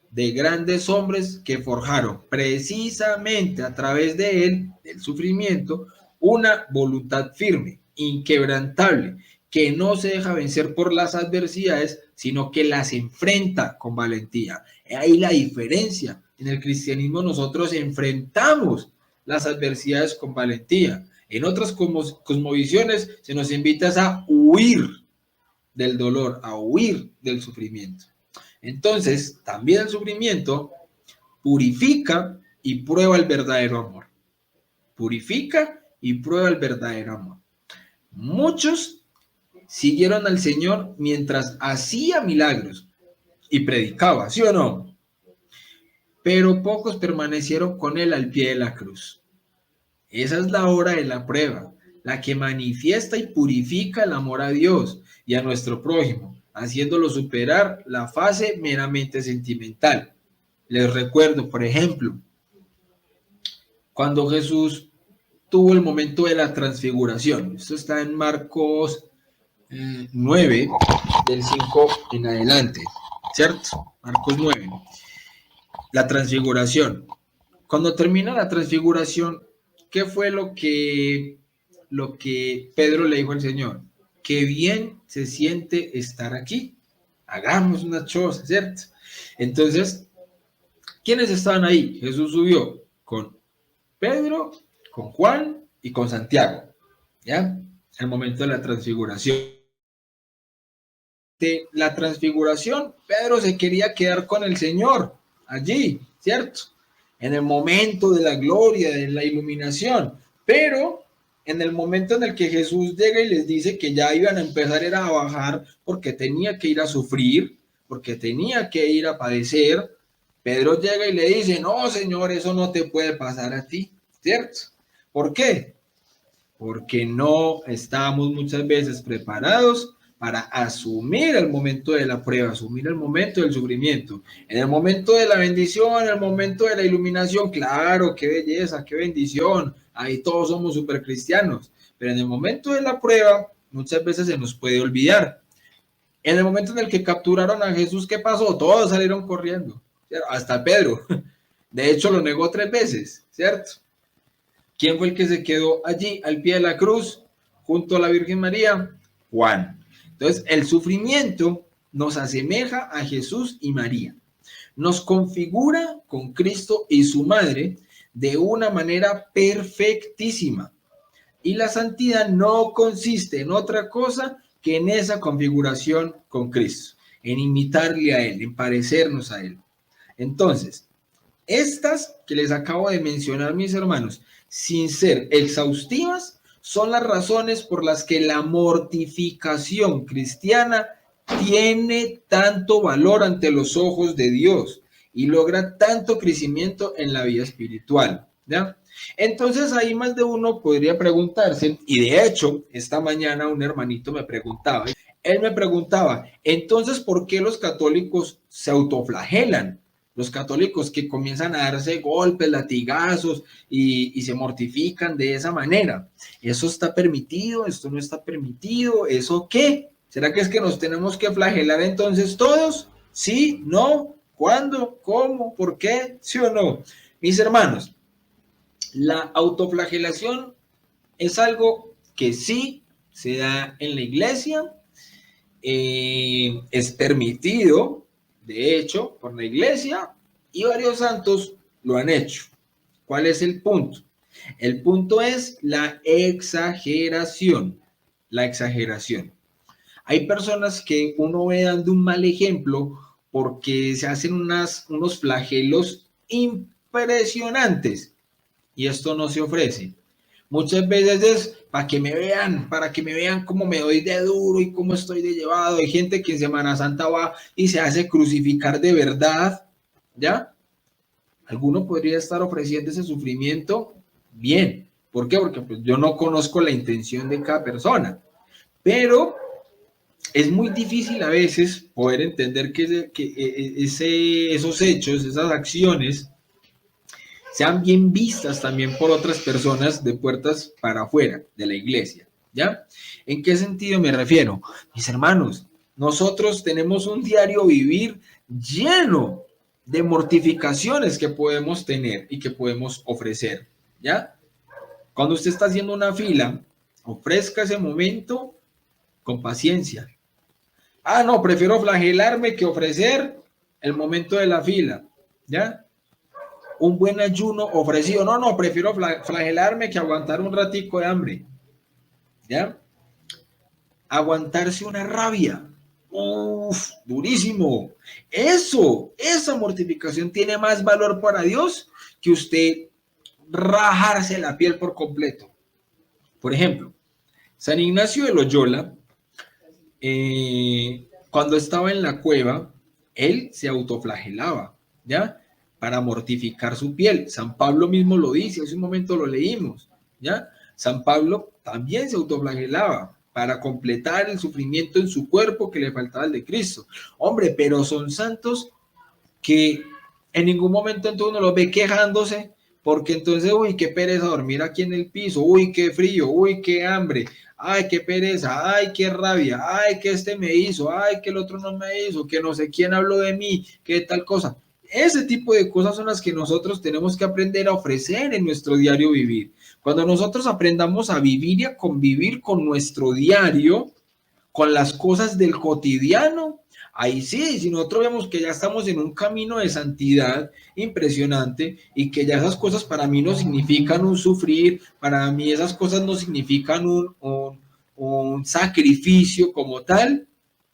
C: de grandes hombres que forjaron precisamente a través de él, del sufrimiento, una voluntad firme, inquebrantable, que no se deja vencer por las adversidades, sino que las enfrenta con valentía. Ahí la diferencia. En el cristianismo nosotros enfrentamos las adversidades con valentía. En otras cosmovisiones se nos invita a huir del dolor, a huir del sufrimiento. Entonces, también el sufrimiento purifica y prueba el verdadero amor. Purifica y prueba el verdadero amor. Muchos siguieron al Señor mientras hacía milagros y predicaba, ¿sí o no? Pero pocos permanecieron con él al pie de la cruz. Esa es la hora de la prueba, la que manifiesta y purifica el amor a Dios y a nuestro prójimo, haciéndolo superar la fase meramente sentimental. Les recuerdo, por ejemplo, cuando Jesús tuvo el momento de la transfiguración. Esto está en Marcos 9, del 5 en adelante, ¿cierto? Marcos 9. La transfiguración. Cuando termina la transfiguración, ¿qué fue lo que Pedro le dijo al Señor? Qué bien se siente estar aquí. Hagamos una choza, ¿cierto? Entonces, ¿quiénes estaban ahí? Jesús subió con Pedro, con Juan y con Santiago, ¿ya? En el momento de la transfiguración. De la transfiguración, Pedro se quería quedar con el Señor allí, ¿cierto? En el momento de la gloria, de la iluminación, pero en el momento en el que Jesús llega y les dice que ya iban a empezar a bajar porque tenía que ir a sufrir, porque tenía que ir a padecer, Pedro llega y le dice, no, Señor, eso no te puede pasar a ti, ¿cierto? ¿Por qué? Porque no estamos muchas veces preparados para asumir el momento de la prueba, asumir el momento del sufrimiento. En el momento de la bendición, en el momento de la iluminación, claro, qué belleza, qué bendición, ahí todos somos súper cristianos, pero en el momento de la prueba, muchas veces se nos puede olvidar. En el momento en el que capturaron a Jesús, ¿qué pasó? Todos salieron corriendo, ¿cierto? Hasta Pedro. De hecho, lo negó 3 veces, ¿cierto? ¿Quién fue el que se quedó allí al pie de la cruz junto a la Virgen María? Juan. Entonces, el sufrimiento nos asemeja a Jesús y María. Nos configura con Cristo y su madre de una manera perfectísima. Y la santidad no consiste en otra cosa que en esa configuración con Cristo, en imitarle a Él, en parecernos a Él. Entonces, estas que les acabo de mencionar, mis hermanos, sin ser exhaustivas, son las razones por las que la mortificación cristiana tiene tanto valor ante los ojos de Dios y logra tanto crecimiento en la vida espiritual, ¿ya? Entonces ahí más de uno podría preguntarse, y de hecho esta mañana un hermanito me preguntaba, entonces ¿por qué los católicos se autoflagelan? Los católicos que comienzan a darse golpes, latigazos y se mortifican de esa manera. ¿Eso está permitido? ¿Esto no está permitido? ¿Eso qué? ¿Será que es que nos tenemos que flagelar entonces todos? ¿Sí? ¿No? ¿Cuándo? ¿Cómo? ¿Por qué? ¿Sí o no? Mis hermanos, la autoflagelación es algo que sí se da en la iglesia, es permitido, de hecho, por la iglesia, y varios santos lo han hecho. ¿Cuál es el punto? El punto es la exageración. La exageración. Hay personas que uno ve dando un mal ejemplo porque se hacen unos flagelos impresionantes y esto no se ofrece. Muchas veces es para que me vean cómo me doy de duro y cómo estoy de llevado. Hay gente que en Semana Santa va y se hace crucificar de verdad, ¿ya? Alguno podría estar ofreciendo ese sufrimiento bien. ¿Por qué? Porque pues, yo no conozco la intención de cada persona, pero es muy difícil a veces poder entender esos hechos, esas acciones, sean bien vistas también por otras personas de puertas para afuera de la iglesia, ¿ya? ¿En qué sentido me refiero? Mis hermanos, nosotros tenemos un diario vivir lleno de mortificaciones que podemos tener y que podemos ofrecer, ¿ya? Cuando usted está haciendo una fila, ofrezca ese momento con paciencia. Ah, no, prefiero flagelarme que ofrecer el momento de la fila, ¿ya? Un buen ayuno ofrecido. No, no, prefiero flagelarme que aguantar un ratico de hambre. ¿Ya? Aguantarse una rabia. Uf, durísimo. Esa mortificación tiene más valor para Dios que usted rajarse la piel por completo. Por ejemplo, San Ignacio de Loyola, cuando estaba en la cueva, él se autoflagelaba, ¿ya? Para mortificar su piel. San Pablo mismo lo dice, hace un momento lo leímos, ¿ya? San Pablo también se autoflagelaba para completar el sufrimiento en su cuerpo que le faltaba al de Cristo. Hombre, pero son santos que en ningún momento entonces uno los ve quejándose, porque entonces, uy, qué pereza dormir aquí en el piso, uy, qué frío, uy, qué hambre, ay, qué pereza, ay, qué rabia, ay, que este me hizo, ay, que el otro no me hizo, que no sé quién habló de mí, qué tal cosa. Ese tipo de cosas son las que nosotros tenemos que aprender a ofrecer en nuestro diario vivir. Cuando nosotros aprendamos a vivir y a convivir con nuestro diario, con las cosas del cotidiano, ahí sí, si nosotros vemos que ya estamos en un camino de santidad impresionante y que ya esas cosas para mí no significan un sufrir, para mí esas cosas no significan un sacrificio como tal,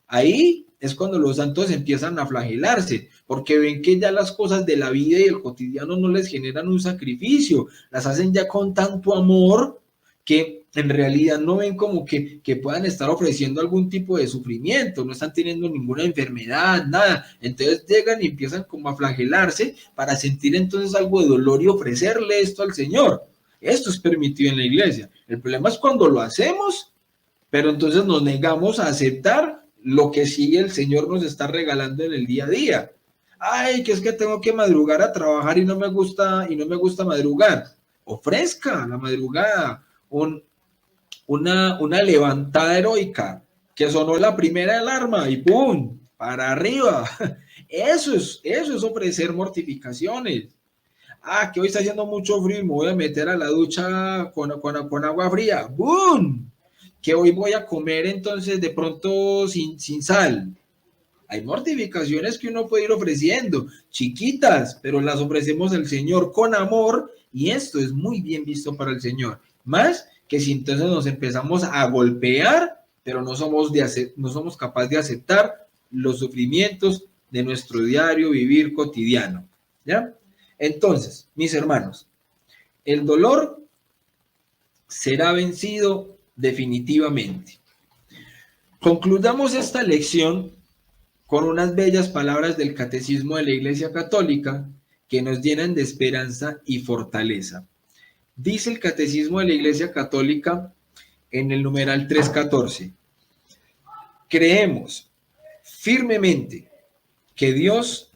C: ahí es cuando los santos empiezan a flagelarse, porque ven que ya las cosas de la vida y el cotidiano no les generan un sacrificio, las hacen ya con tanto amor que en realidad no ven como que puedan estar ofreciendo algún tipo de sufrimiento, no están teniendo ninguna enfermedad, nada. Entonces llegan y empiezan como a flagelarse para sentir entonces algo de dolor y ofrecerle esto al Señor. Esto es permitido en la iglesia. El problema es cuando lo hacemos, pero entonces nos negamos a aceptar lo que sí el Señor nos está regalando en el día a día. Ay, que es que tengo que madrugar a trabajar y no me gusta madrugar. Ofrezca la madrugada, una levantada heroica, que sonó la primera alarma y ¡pum! Para arriba. Eso es ofrecer mortificaciones. Ah, que hoy está haciendo mucho frío y me voy a meter a la ducha con agua fría. ¡Bum! Que hoy voy a comer entonces de pronto sin sal. Hay mortificaciones que uno puede ir ofreciendo, chiquitas, pero las ofrecemos al Señor con amor y esto es muy bien visto para el Señor. Más que si entonces nos empezamos a golpear, pero no somos capaces de aceptar los sufrimientos de nuestro diario vivir cotidiano. ¿Ya? Entonces, mis hermanos, el dolor será vencido definitivamente. Concluyamos esta lección con unas bellas palabras del Catecismo de la Iglesia Católica que nos llenan de esperanza y fortaleza. Dice el Catecismo de la Iglesia Católica en el numeral 314: creemos firmemente que Dios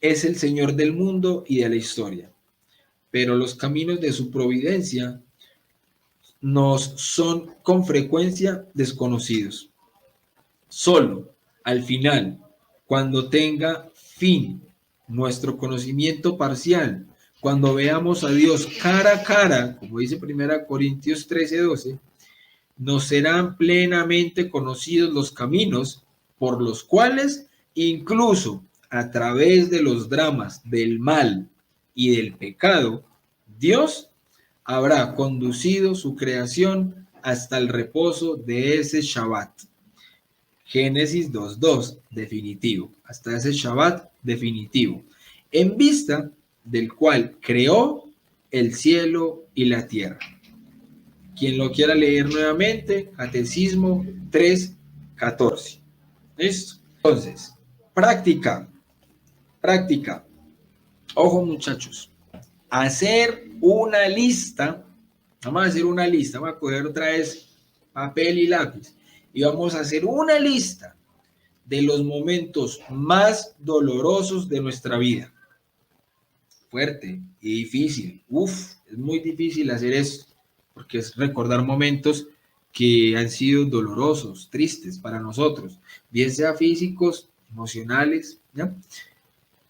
C: es el Señor del mundo y de la historia, pero los caminos de su providencia nos son con frecuencia desconocidos. Solo al final, cuando tenga fin nuestro conocimiento parcial, cuando veamos a Dios cara a cara, como dice 1 Corintios 13:12, nos serán plenamente conocidos los caminos por los cuales, incluso a través de los dramas del mal y del pecado, Dios habrá conducido su creación hasta el reposo de ese Shabbat. Génesis 2:2, definitivo, hasta ese Shabbat definitivo, en vista del cual creó el cielo y la tierra. Quien lo quiera leer nuevamente, Catecismo 3:14. ¿Listo? Entonces, práctica. Ojo, muchachos. Hacer una lista. Vamos a hacer una lista. Vamos a coger otra vez papel y lápiz. Y vamos a hacer una lista de los momentos más dolorosos de nuestra vida. Fuerte y difícil. Es muy difícil hacer esto, porque es recordar momentos que han sido dolorosos, tristes para nosotros, bien sea físicos, emocionales, ¿ya?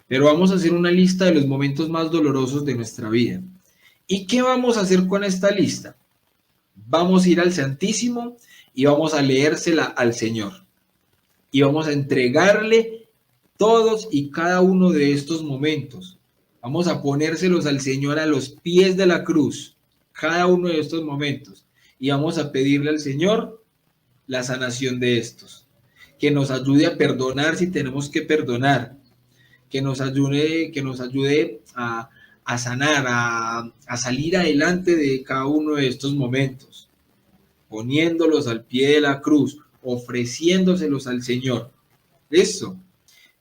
C: Pero vamos a hacer una lista de los momentos más dolorosos de nuestra vida. ¿Y qué vamos a hacer con esta lista? Vamos a ir al Santísimo y vamos a leérsela al Señor. Y vamos a entregarle todos y cada uno de estos momentos. Vamos a ponérselos al Señor a los pies de la cruz, cada uno de estos momentos. Y vamos a pedirle al Señor la sanación de estos. Que nos ayude a perdonar si tenemos que perdonar. Que nos ayude a sanar, a salir adelante de cada uno de estos momentos. Poniéndolos al pie de la cruz, ofreciéndoselos al Señor. ¿Listo?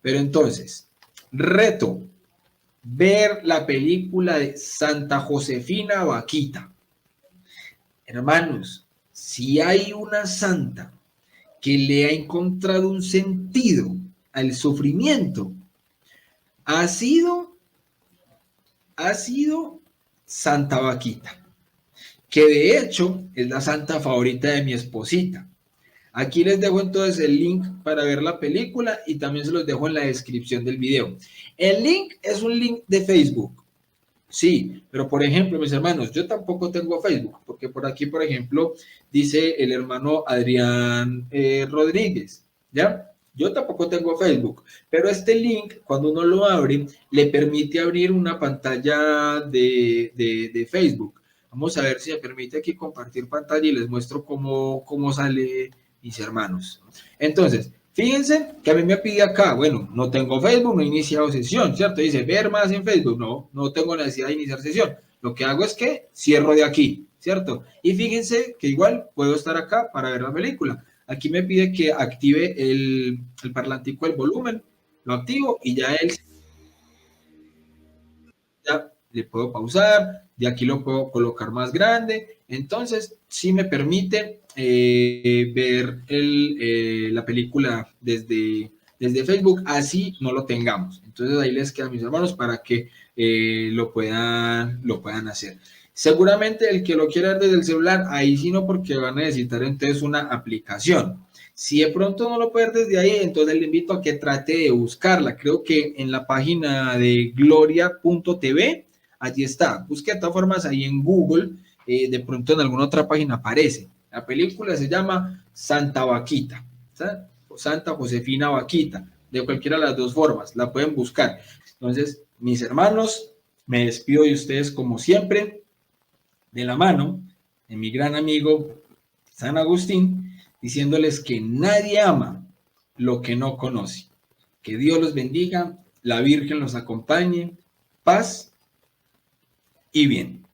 C: Pero entonces, reto, ver la película de Santa Josefina Vaquita. Hermanos, si hay una santa que le ha encontrado un sentido al sufrimiento, ha sido Santa Vaquita, que de hecho es la santa favorita de mi esposita. Aquí les dejo entonces el link para ver la película y también se los dejo en la descripción del video. El link es un link de Facebook. Sí, pero por ejemplo, mis hermanos, yo tampoco tengo Facebook, porque por aquí, por ejemplo, dice el hermano Adrián Rodríguez, ¿ya? Yo tampoco tengo Facebook, pero este link, cuando uno lo abre, le permite abrir una pantalla de Facebook. Vamos a ver si me permite aquí compartir pantalla y les muestro cómo sale, mis hermanos. Entonces, fíjense que a mí me pide acá, bueno, no tengo Facebook, no he iniciado sesión, ¿cierto? Dice, ver más en Facebook. No tengo necesidad de iniciar sesión. Lo que hago es que cierro de aquí, ¿cierto? Y fíjense que igual puedo estar acá para ver la película. Aquí me pide que active el parlantico del volumen. Lo activo y ya le puedo pausar. De aquí lo puedo colocar más grande. Entonces, sí me permite ver la película desde Facebook, así no lo tengamos. Entonces ahí les queda a mis hermanos para que lo puedan hacer. Seguramente el que lo quiera ver desde el celular, ahí sí no, porque van a necesitar entonces una aplicación. Si de pronto no lo puede ver desde ahí, entonces le invito a que trate de buscarla. Creo que en la página de gloria.tv, allí está. Busque de todas formas ahí en Google, de pronto en alguna otra página aparece. La película se llama Santa Vaquita, ¿sabes? Santa Josefina Vaquita, de cualquiera de las dos formas, la pueden buscar. Entonces, mis hermanos, me despido de ustedes como siempre, de la mano de mi gran amigo San Agustín, diciéndoles que nadie ama lo que no conoce. Que Dios los bendiga, la Virgen los acompañe, paz y bien.